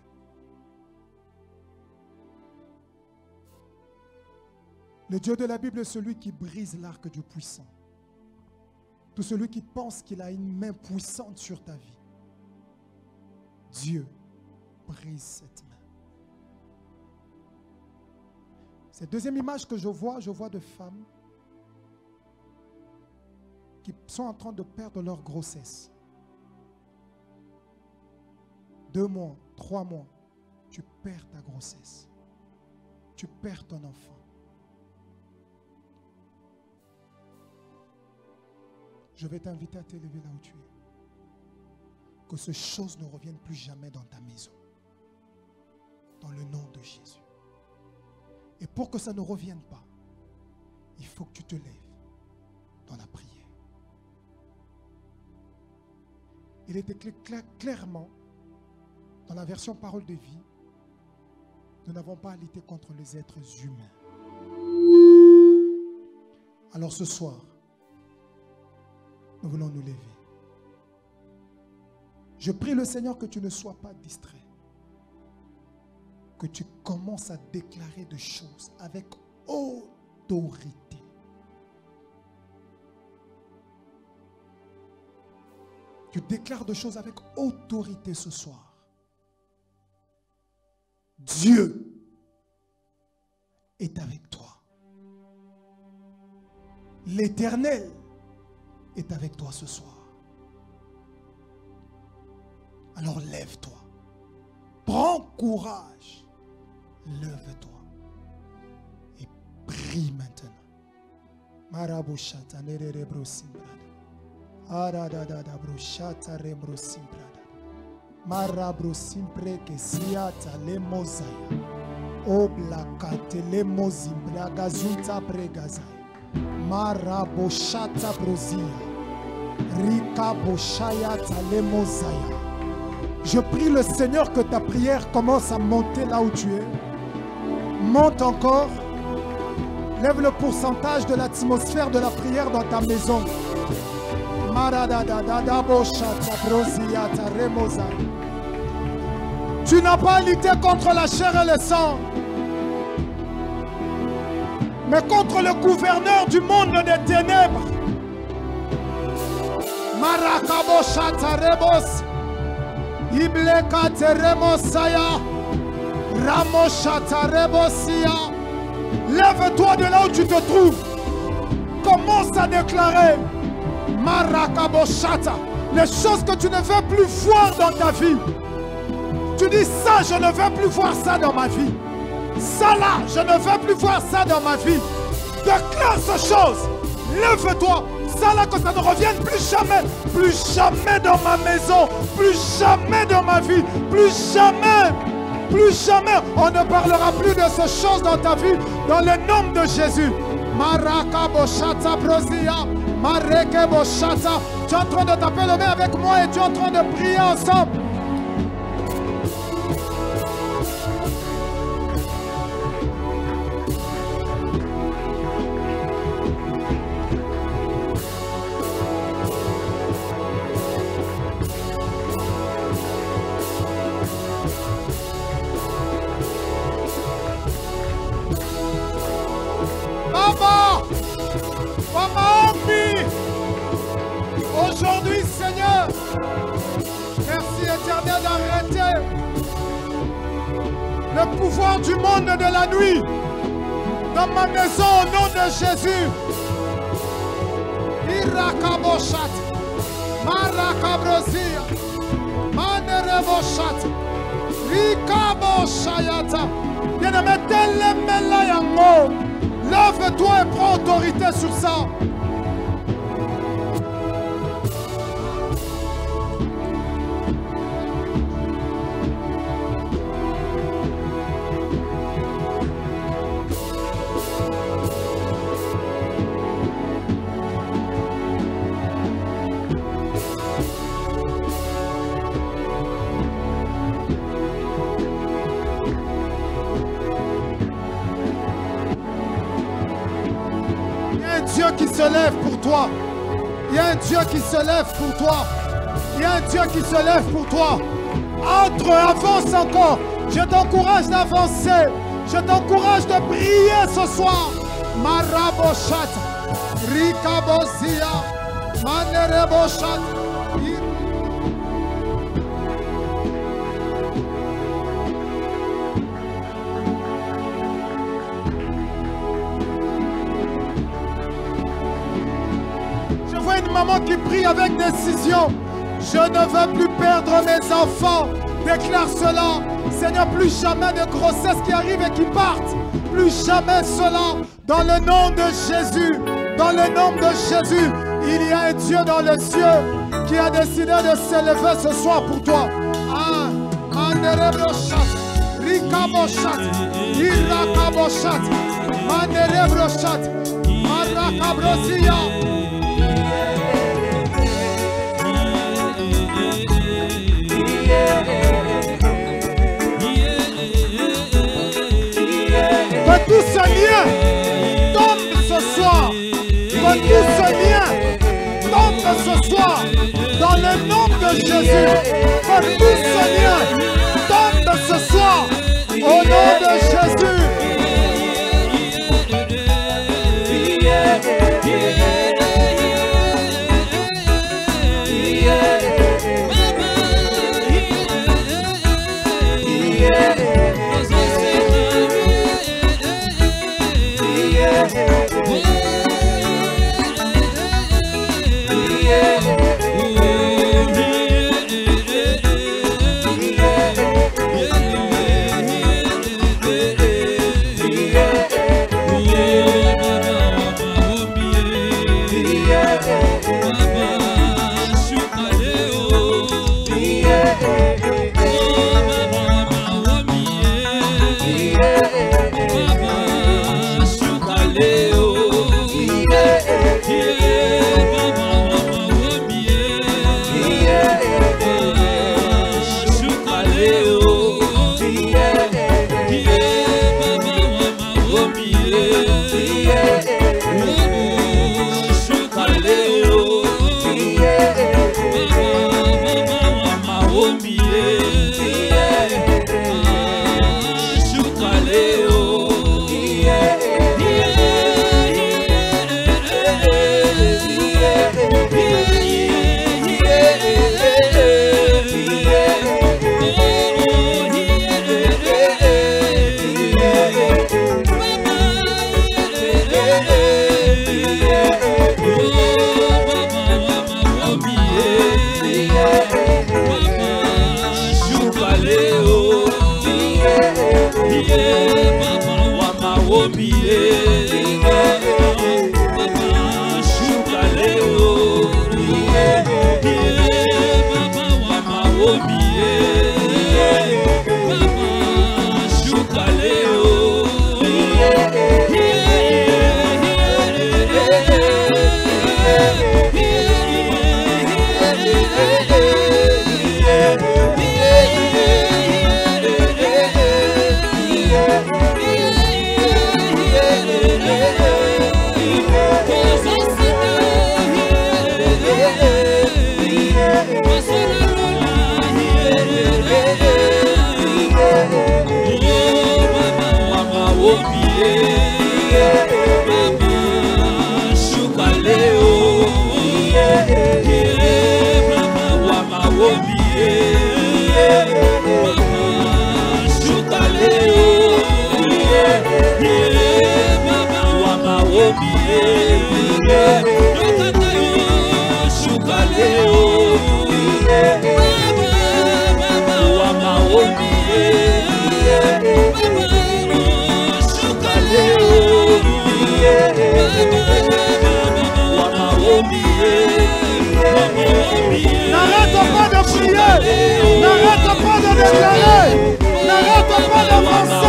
Le Dieu de la Bible est celui qui brise l'arc du puissant. Tout celui qui pense qu'il a une main puissante sur ta vie, Dieu brise cette main. Cette deuxième image que je vois de femmes qui sont en train de perdre leur grossesse. 2 mois, 3 mois, tu perds ta grossesse. Tu perds ton enfant. Je vais t'inviter à t'élever là où tu es. Que ces choses ne reviennent plus jamais dans ta maison. Dans le nom de Jésus. Et pour que ça ne revienne pas, il faut que tu te lèves dans la prière. Il est écrit clairement dans la version Parole de vie, nous n'avons pas à lutter contre les êtres humains. Alors ce soir, nous voulons nous lever. Je prie le Seigneur que tu ne sois pas distrait. Que tu commences à déclarer des choses avec autorité. Tu déclares des choses avec autorité ce soir. Dieu est avec toi. L'Éternel est avec toi ce soir. Alors lève-toi. Prends courage. Lève-toi. Et prie maintenant. Marabushata nerebro simbrada. Aradada brushata rembro simbrada. Marabro simpre que siata le mozaya. Oblakate le mozimbra gazunta pregazaya. Maraboshata brozia. Rika boshayata le mozaya. Je prie le Seigneur que ta prière commence à monter là où tu es. Monte encore. Lève le pourcentage de l'atmosphère de la prière dans ta maison. Tu n'as pas à lutter contre la chair et le sang. mais contre le gouverneur du monde des ténèbres. Marakabo Shatarebos, Ibleka Teremosaya, Ramo Shatarebosia. Lève-toi de là où tu te trouves. Commence à déclarer Marakabo Shata, les choses que tu ne veux plus voir dans ta vie. Tu dis ça, je ne veux plus voir ça dans ma vie. Ça là, je ne veux plus voir ça dans ma vie. Déclare ces choses. Lève-toi. Ça là, que ça ne revienne plus jamais dans ma maison, plus jamais dans ma vie, plus jamais. On ne parlera plus de ces choses dans ta vie, dans le nom de Jésus. Maraka Boshata Brosia, Mareke Boshata. Tu es en train de taper le main avec moi et tu es en train de prier ensemble. Aujourd'hui, Seigneur, merci éternel d'arrêter le pouvoir du monde de la nuit dans ma maison au nom de Jésus. Irakaboshat, Marakabrosia, Manereboshat, Rikaboshayata. Bien-aimé, Telemelayango, lève-toi et prends autorité sur ça. Dieu qui se lève pour toi. Il y a un Dieu qui se lève pour toi. Il y a un Dieu qui se lève pour toi. Entre, avance encore. Je t'encourage d'avancer. Je t'encourage de prier ce soir. Maraboshat, Rikabosia, Manereboshat. Une maman qui prie avec décision. Je ne veux plus perdre mes enfants. Déclare cela. Seigneur, plus jamais de grossesse qui arrivent et qui partent. Plus jamais cela. Dans le nom de Jésus. Dans le nom de Jésus. Il y a un Dieu dans les cieux qui a décidé de s'élever ce soir pour toi. Ah, Manerebroshat, Rikaboshat, Irakaboshat, Manerebroshat, Marakabrosia. Que tout ce lien tombe ce soir. Que tout ce lien tombe ce soir. Dans le nom de Jésus. Que tout ce lien tombe ce soir. Au nom de Jésus. N'arrête pas de prier, n'arrête pas de déclarer, n'arrête pas d'avancer.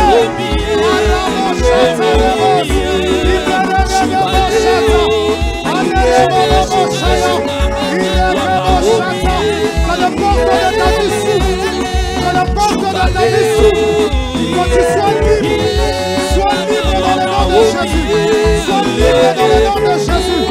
Que la porte de ta vie s'ouvre, que la porte de ta vie s'ouvre, que tu sois libre dans le nom de Jésus, sois libre dans le nom de Jésus.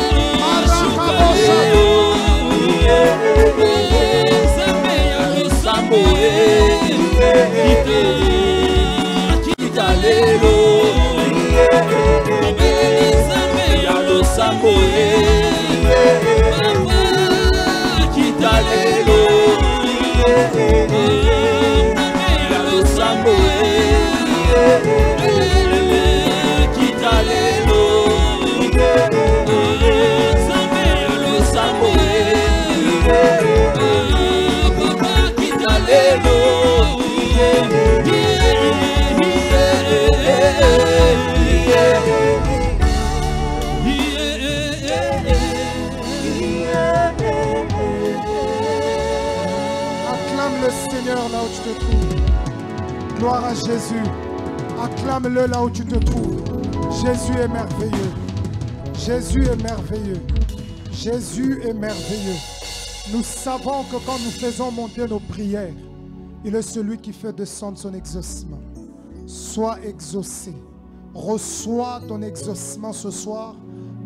Acclame le Seigneur là où tu te trouves. Gloire à Jésus. Acclame-le là où tu te trouves. Jésus est merveilleux. Jésus est merveilleux. Jésus est merveilleux. Nous savons que quand nous faisons monter nos prières, il est celui qui fait descendre son exaucement. Sois exaucé. Reçois ton exaucement ce soir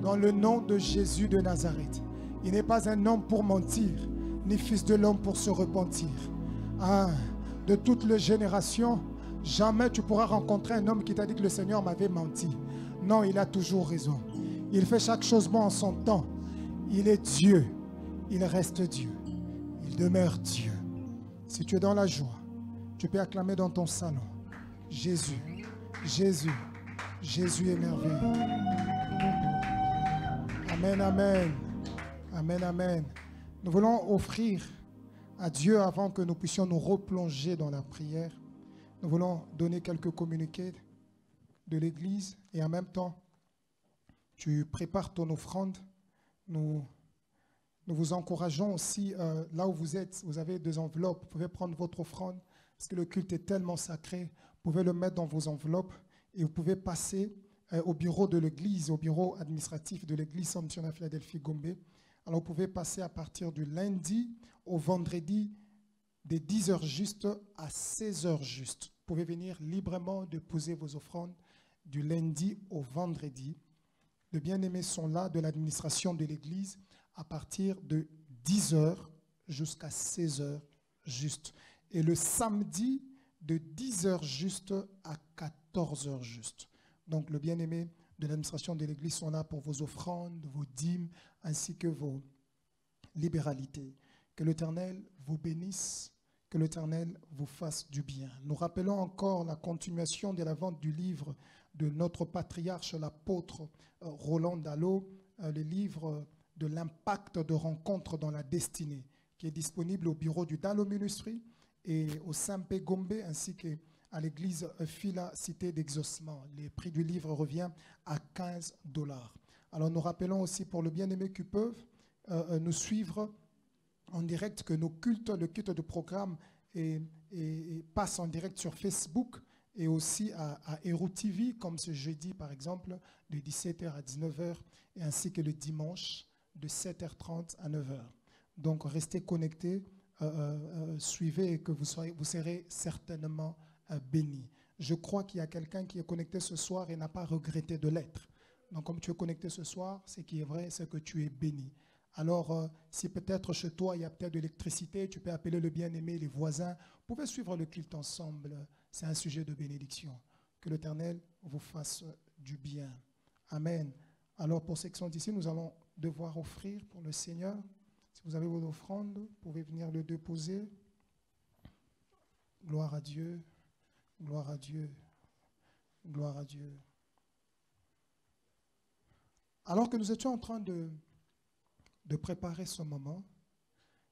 dans le nom de Jésus de Nazareth. Il n'est pas un homme pour mentir, ni fils de l'homme pour se repentir. Ah, de toutes les générations, jamais tu pourras rencontrer un homme qui t'a dit que le Seigneur m'avait menti. Non, il a toujours raison. Il fait chaque chose bon en son temps. Il est Dieu. Il reste Dieu. Il demeure Dieu. Si tu es dans la joie, tu peux acclamer dans ton salon. Jésus, Jésus, Jésus est merveilleux. Amen, amen. Amen, amen. Nous voulons offrir à Dieu, avant que nous puissions nous replonger dans la prière, nous voulons donner quelques communiqués de l'Église et en même temps, tu prépares ton offrande. Nous vous encourageons aussi, là où vous êtes, vous avez 2 enveloppes, vous pouvez prendre votre offrande, parce que le culte est tellement sacré, vous pouvez le mettre dans vos enveloppes et vous pouvez passer au bureau de l'Église, au bureau administratif de l'Église Saint-Missionnaire Philadelphie Gombe. Alors vous pouvez passer à partir du lundi au vendredi, des 10h juste à 16h juste. Vous pouvez venir librement déposer vos offrandes du lundi au vendredi. Les bien-aimés sont là de l'administration de l'Église à partir de 10h jusqu'à 16h juste. Et le samedi, de 10h juste à 14h juste. Donc, le bien-aimé de l'administration de l'Église sont là pour vos offrandes, vos dîmes, ainsi que vos libéralités. Que l'Éternel vous bénisse, que l'Éternel vous fasse du bien. Nous rappelons encore la continuation de la vente du livre de notre patriarche, l'apôtre Roland Dallot, le livre de l'impact de rencontre dans la destinée, qui est disponible au bureau du Dallot Ministry et au Saint-Pé Gombe, ainsi qu'à l'église Phila Cité d'Exaucement. Le prix du livre revient à 15 $. Alors nous rappelons aussi pour le bien-aimé qui peuvent nous suivre en direct que nos cultes, le culte de programme passe en direct sur Facebook et aussi à Hero TV, comme ce jeudi par exemple, de 17h à 19h, et ainsi que le dimanche de 7h30 à 9h. Donc restez connectés, suivez et que vous serez certainement bénis. Je crois qu'il y a quelqu'un qui est connecté ce soir et n'a pas regretté de l'être. Donc comme tu es connecté ce soir, ce qui est vrai, c'est que tu es béni. Alors, si peut-être chez toi, il y a peut-être de l'électricité, tu peux appeler le bien-aimé, les voisins. Vous pouvez suivre le culte ensemble. C'est un sujet de bénédiction. Que l'Éternel vous fasse du bien. Amen. Alors, pour ceux qui sont ici, nous allons devoir offrir pour le Seigneur. Si vous avez vos offrandes, vous pouvez venir le déposer. Gloire à Dieu. Gloire à Dieu. Gloire à Dieu. Alors que nous étions en train de préparer ce moment,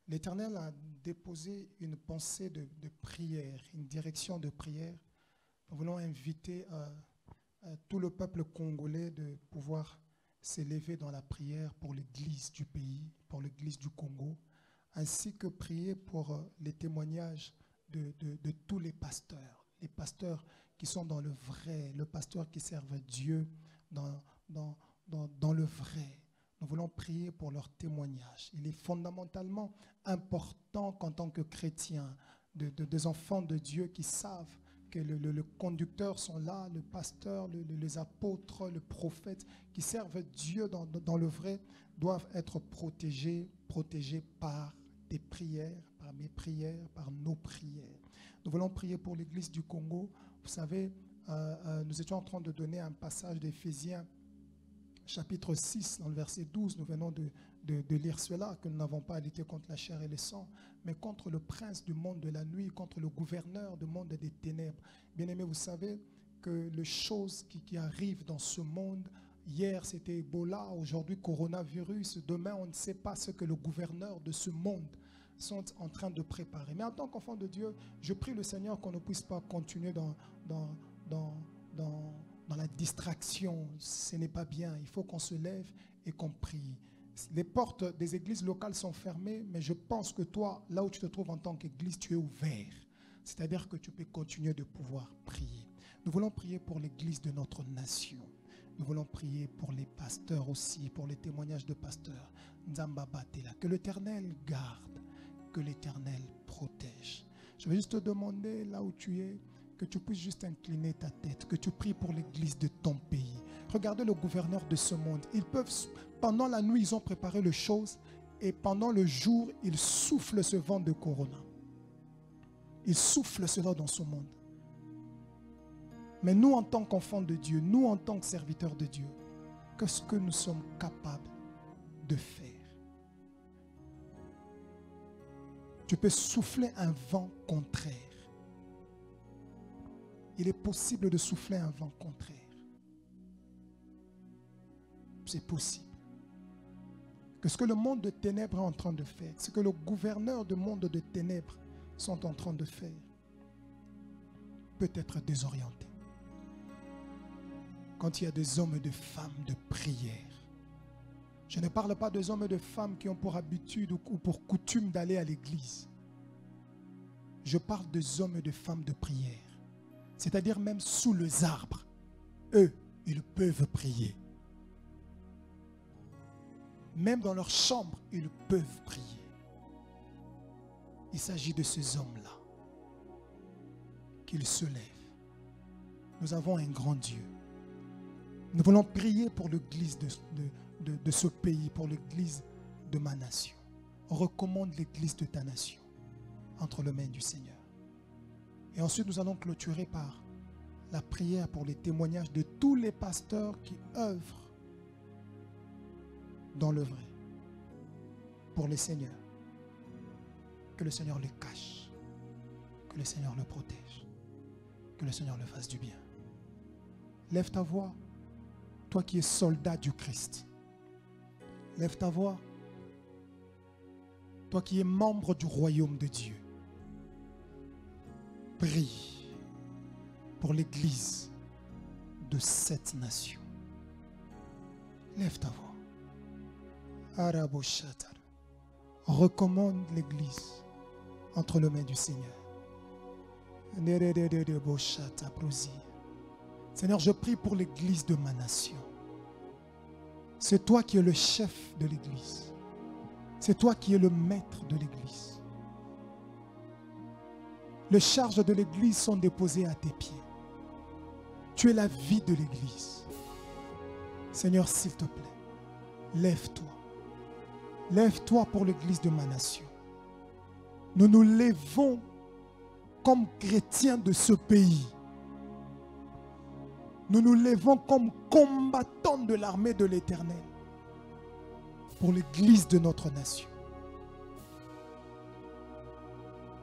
l'Éternel a déposé une pensée de prière, une direction de prière. Nous voulons inviter tout le peuple congolais de pouvoir s'élever dans la prière pour l'Église du pays, pour l'Église du Congo, ainsi que prier pour les témoignages de tous les pasteurs qui sont dans le vrai, le pasteur qui servent Dieu dans le vrai. Nous voulons prier pour leur témoignage. Il est fondamentalement important qu'en tant que chrétiens, des enfants de Dieu qui savent que le conducteur sont là, le pasteur, les apôtres, le prophète, qui servent Dieu dans le vrai, doivent être protégés par des prières, par mes prières, par nos prières. Nous voulons prier pour l'Église du Congo. Vous savez, nous étions en train de donner un passage d'Éphésiens, chapitre 6, dans le verset 12. Nous venons de lire cela, que nous n'avons pas à lutter contre la chair et le sang, mais contre le prince du monde de la nuit, contre le gouverneur du monde des ténèbres. Bien-aimés, vous savez que les choses qui arrivent dans ce monde, hier c'était Ebola, aujourd'hui coronavirus, demain on ne sait pas ce que le gouverneur de ce monde sont en train de préparer. Mais en tant qu'enfant de Dieu, je prie le Seigneur qu'on ne puisse pas continuer dans la distraction. Ce n'est pas bien. Il faut qu'on se lève et qu'on prie. Les portes des églises locales sont fermées, mais je pense que toi, là où tu te trouves en tant qu'église, tu es ouvert. C'est-à-dire que tu peux continuer de pouvoir prier. Nous voulons prier pour l'église de notre nation. Nous voulons prier pour les pasteurs aussi, pour les témoignages de pasteurs. Nzamba Batela, que l'Éternel garde, que l'Éternel protège. Je vais juste te demander, là où tu es, que tu puisses juste incliner ta tête, que tu pries pour l'église de ton pays. Regardez le gouverneur de ce monde. Ils peuvent, pendant la nuit, ils ont préparé les choses et pendant le jour, ils soufflent ce vent de corona. Ils soufflent cela dans ce monde. Mais nous, en tant qu'enfants de Dieu, nous, en tant que serviteurs de Dieu, qu'est-ce que nous sommes capables de faire? Tu peux souffler un vent contraire. Il est possible de souffler un vent contraire. C'est possible. Que ce que le monde de ténèbres est en train de faire, ce que le gouverneur du monde de ténèbres sont en train de faire, peut être désorienté. Quand il y a des hommes et des femmes de prière, je ne parle pas des hommes et des femmes qui ont pour habitude ou pour coutume d'aller à l'église. Je parle des hommes et des femmes de prière. C'est-à-dire même sous les arbres, eux, ils peuvent prier. Même dans leur chambre, ils peuvent prier. Il s'agit de ces hommes-là. Qu'ils se lèvent. Nous avons un grand Dieu. Nous voulons prier pour l'église de ce pays, pour l'église de ma nation. On recommande l'église de ta nation entre les mains du Seigneur. Et ensuite, nous allons clôturer par la prière pour les témoignages de tous les pasteurs qui œuvrent dans le vrai, pour le Seigneur. Que le Seigneur le cache, que le Seigneur le protège, que le Seigneur le fasse du bien. Lève ta voix, toi qui es soldat du Christ. Lève ta voix, toi qui es membre du royaume de Dieu. Prie pour l'église de cette nation. Lève ta voix. Araboshatar. Recommande l'église entre les mains du Seigneur. Seigneur, je prie pour l'église de ma nation. C'est toi qui es le chef de l'église. C'est toi qui es le maître de l'église. Les charges de l'église sont déposées à tes pieds. Tu es la vie de l'église. Seigneur, s'il te plaît, lève-toi. Lève-toi pour l'église de ma nation. Nous nous lèvons comme chrétiens de ce pays. Nous nous lèvons comme combattants de l'armée de l'Éternel pour l'église de notre nation.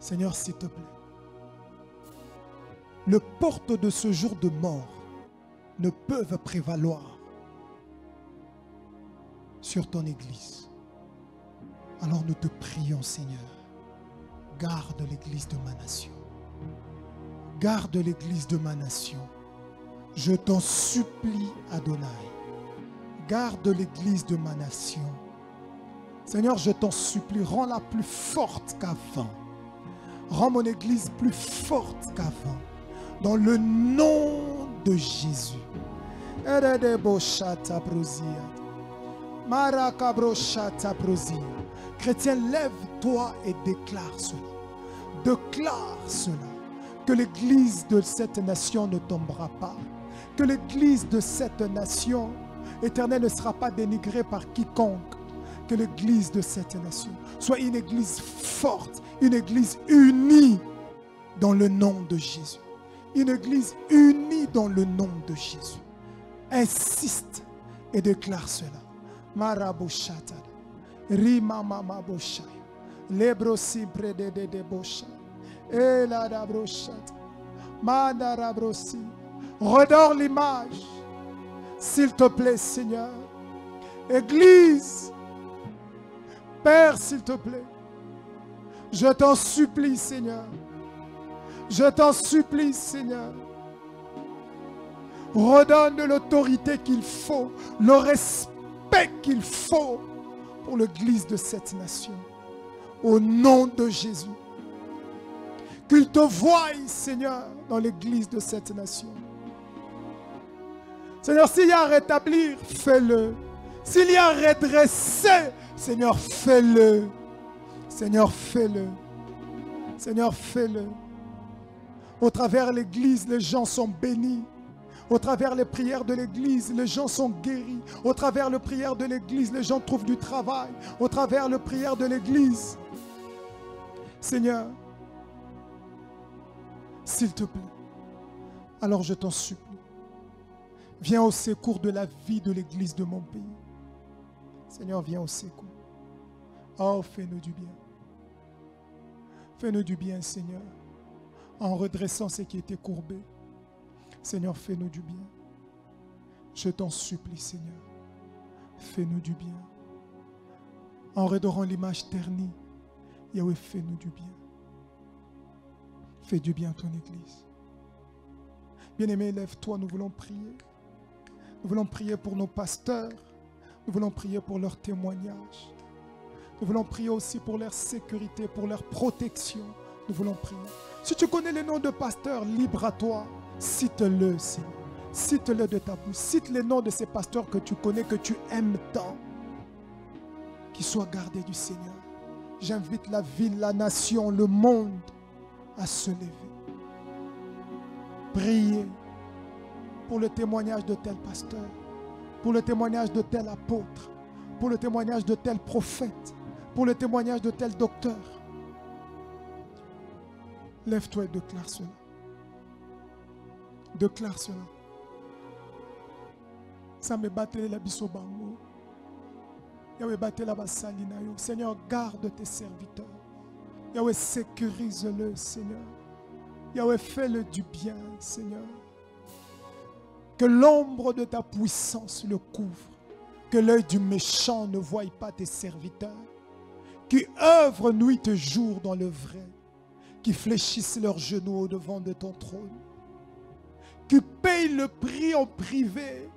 Seigneur, s'il te plaît, les portes de ce jour de mort ne peuvent prévaloir sur ton Église. Alors nous te prions, Seigneur, garde l'Église de ma nation. Garde l'Église de ma nation. Je t'en supplie, Adonai. Garde l'Église de ma nation. Seigneur, je t'en supplie, rends-la plus forte qu'avant. Rends mon Église plus forte qu'avant. Dans le nom de Jésus. Chrétien, lève-toi et déclare cela. Déclare cela. Que l'Église de cette nation ne tombera pas. Que l'Église de cette nation, Éternel, ne sera pas dénigrée par quiconque. Que l'Église de cette nation soit une Église forte, une Église unie dans le nom de Jésus. Une Église unie dans le nom de Jésus. Insiste et déclare cela. Maraboshatad. Rima mama boshaya. Lebrosi prede de boshaya. Ela da broshat. Mandarabrosi. Redore l'image. S'il te plaît, Seigneur. Église. Père, s'il te plaît. Je t'en supplie, Seigneur. Je t'en supplie, Seigneur. Redonne l'autorité qu'il faut, le respect qu'il faut pour l'Église de cette nation. Au nom de Jésus. Qu'il te voie, Seigneur, dans l'Église de cette nation. Seigneur, s'il y a à rétablir, fais-le. S'il y a à redresser, Seigneur, fais-le. Seigneur, fais-le. Seigneur, fais-le. Au travers de l'Église, les gens sont bénis. Au travers les prières de l'Église, les gens sont guéris. Au travers les prières de l'Église, les gens trouvent du travail. Au travers les prières de l'Église. Seigneur, s'il te plaît, alors je t'en supplie, viens au secours de la vie de l'Église de mon pays. Seigneur, viens au secours. Oh, fais-nous du bien. Fais-nous du bien, Seigneur, en redressant ce qui était courbé. Seigneur, fais-nous du bien. Je t'en supplie, Seigneur. Fais-nous du bien. En redorant l'image ternie, Yahweh, fais-nous du bien. Fais du bien à ton Église. Bien-aimé, lève-toi, nous voulons prier. Nous voulons prier pour nos pasteurs. Nous voulons prier pour leur témoignage. Nous voulons prier aussi pour leur sécurité, pour leur protection. Nous voulons prier. Si tu connais les noms de pasteurs, libre à toi. Cite-le, Seigneur. Cite-le de ta bouche. Cite les noms de ces pasteurs que tu connais, que tu aimes tant. Qu'ils soient gardés du Seigneur. J'invite la ville, la nation, le monde à se lever. Priez pour le témoignage de tel pasteur, pour le témoignage de tel apôtre, pour le témoignage de tel prophète, pour le témoignage de tel docteur. Lève-toi et déclare cela. Déclare cela. Ça me battait la bisobango. Yahweh battait la basalina. Seigneur, garde tes serviteurs. Yahweh, sécurise-le, Seigneur. Yahweh, fais-le du bien, Seigneur. Que l'ombre de ta puissance le couvre. Que l'œil du méchant ne voie pas tes serviteurs. Qui œuvrent nuit et jour dans le vrai. Qui fléchissent leurs genoux au devant de ton trône. Qui payent le prix en privé.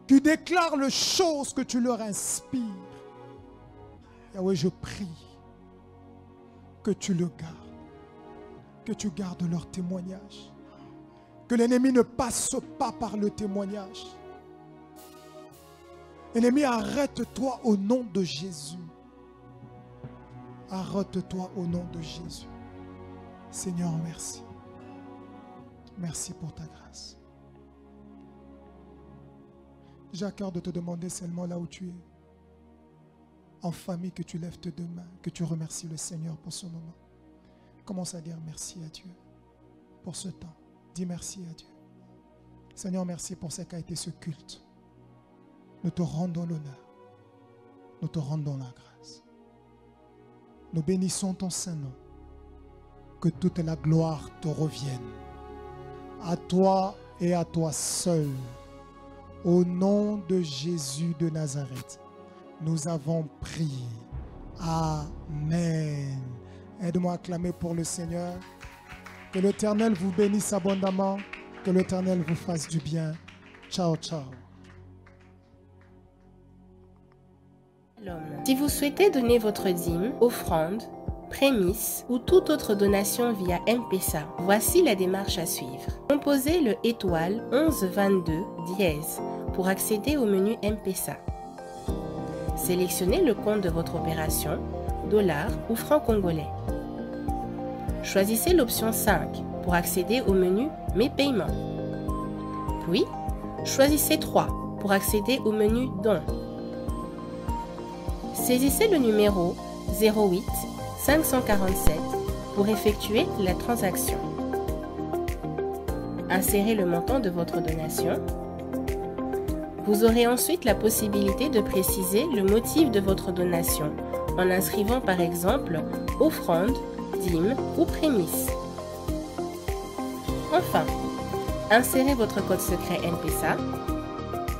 Qui déclarent les choses que tu leur inspires. Yahweh, je prie que tu le gardes. Que tu gardes leur témoignage. Que l'ennemi ne passe pas par le témoignage. Ennemi, arrête-toi au nom de Jésus. Arrête-toi au nom de Jésus. Seigneur, merci. Merci pour ta grâce. J'ai à cœur de te demander seulement là où tu es. En famille, que tu lèves tes deux mains, que tu remercies le Seigneur pour ce moment. Commence à dire merci à Dieu pour ce temps. Dis merci à Dieu. Seigneur, merci pour ce qu'a été ce culte. Nous te rendons l'honneur. Nous te rendons la grâce. Nous bénissons ton Saint-Nom. Que toute la gloire te revienne. À toi et à toi seul. Au nom de Jésus de Nazareth, nous avons prié. Amen. Aide-moi à clamer pour le Seigneur. Que l'Éternel vous bénisse abondamment. Que l'Éternel vous fasse du bien. Ciao, ciao. Si vous souhaitez donner votre dîme, offrande, prémisse ou toute autre donation via M-Pesa, voici la démarche à suivre. Composez le étoile 1122 dièse pour accéder au menu M-Pesa. Sélectionnez le compte de votre opération, dollars ou francs congolais. Choisissez l'option 5 pour accéder au menu Mes paiements. Puis, choisissez 3 pour accéder au menu Dons. Saisissez le numéro 08 547 pour effectuer la transaction. Insérez le montant de votre donation. Vous aurez ensuite la possibilité de préciser le motif de votre donation en inscrivant par exemple offrande, dîme ou prémisse. Enfin, insérez votre code secret M-Pesa,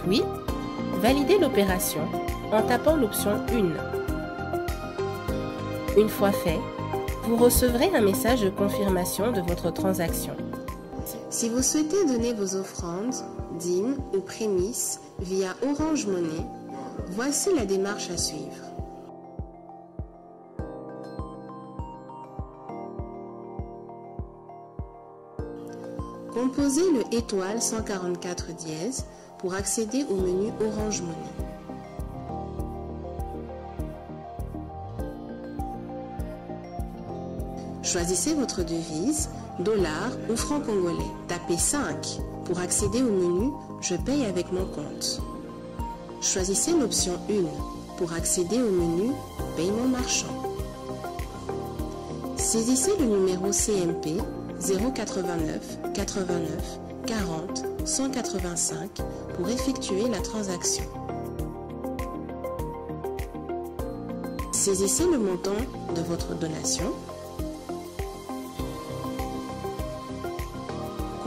puis validez l'opération en tapant l'option 1. Une fois fait, vous recevrez un message de confirmation de votre transaction. Si vous souhaitez donner vos offrandes, dîmes ou prémices via Orange Money, voici la démarche à suivre. Composez le étoile 144 dièse pour accéder au menu Orange Money. Choisissez votre devise, dollars ou francs congolais. Tapez 5 pour accéder au menu Je paye avec mon compte. Choisissez l'option 1 pour accéder au menu Paiement marchand. Saisissez le numéro CMP 089 89 40 185 pour effectuer la transaction. Saisissez le montant de votre donation.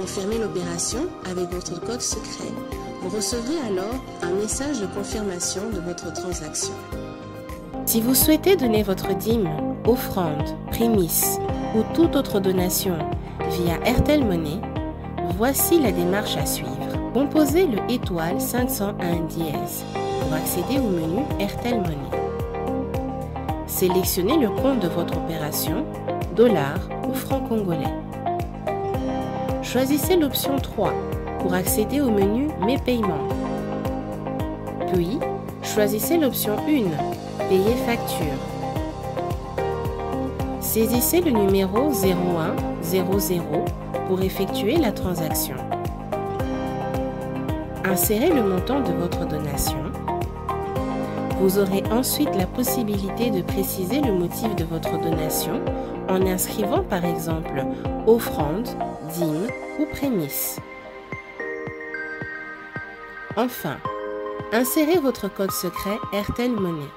Confirmez l'opération avec votre code secret. Vous recevrez alors un message de confirmation de votre transaction. Si vous souhaitez donner votre dîme, offrande, prémisse ou toute autre donation via Airtel Money, voici la démarche à suivre. Composez le étoile 501 dièse pour accéder au menu Airtel Money. Sélectionnez le compte de votre opération, dollars ou francs congolais. Choisissez l'option 3 pour accéder au menu Mes paiements. Puis, choisissez l'option 1, Payer facture. Saisissez le numéro 0100 pour effectuer la transaction. Insérez le montant de votre donation. Vous aurez ensuite la possibilité de préciser le motif de votre donation en inscrivant par exemple offrande, dîme ou prémisse. Enfin, insérez votre code secret Airtel Money.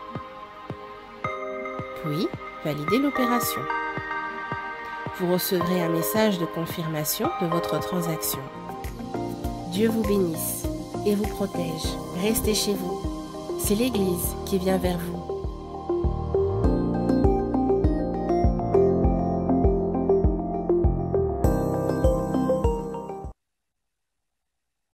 Puis, validez l'opération. Vous recevrez un message de confirmation de votre transaction. Dieu vous bénisse et vous protège. Restez chez vous. C'est l'Église qui vient vers vous.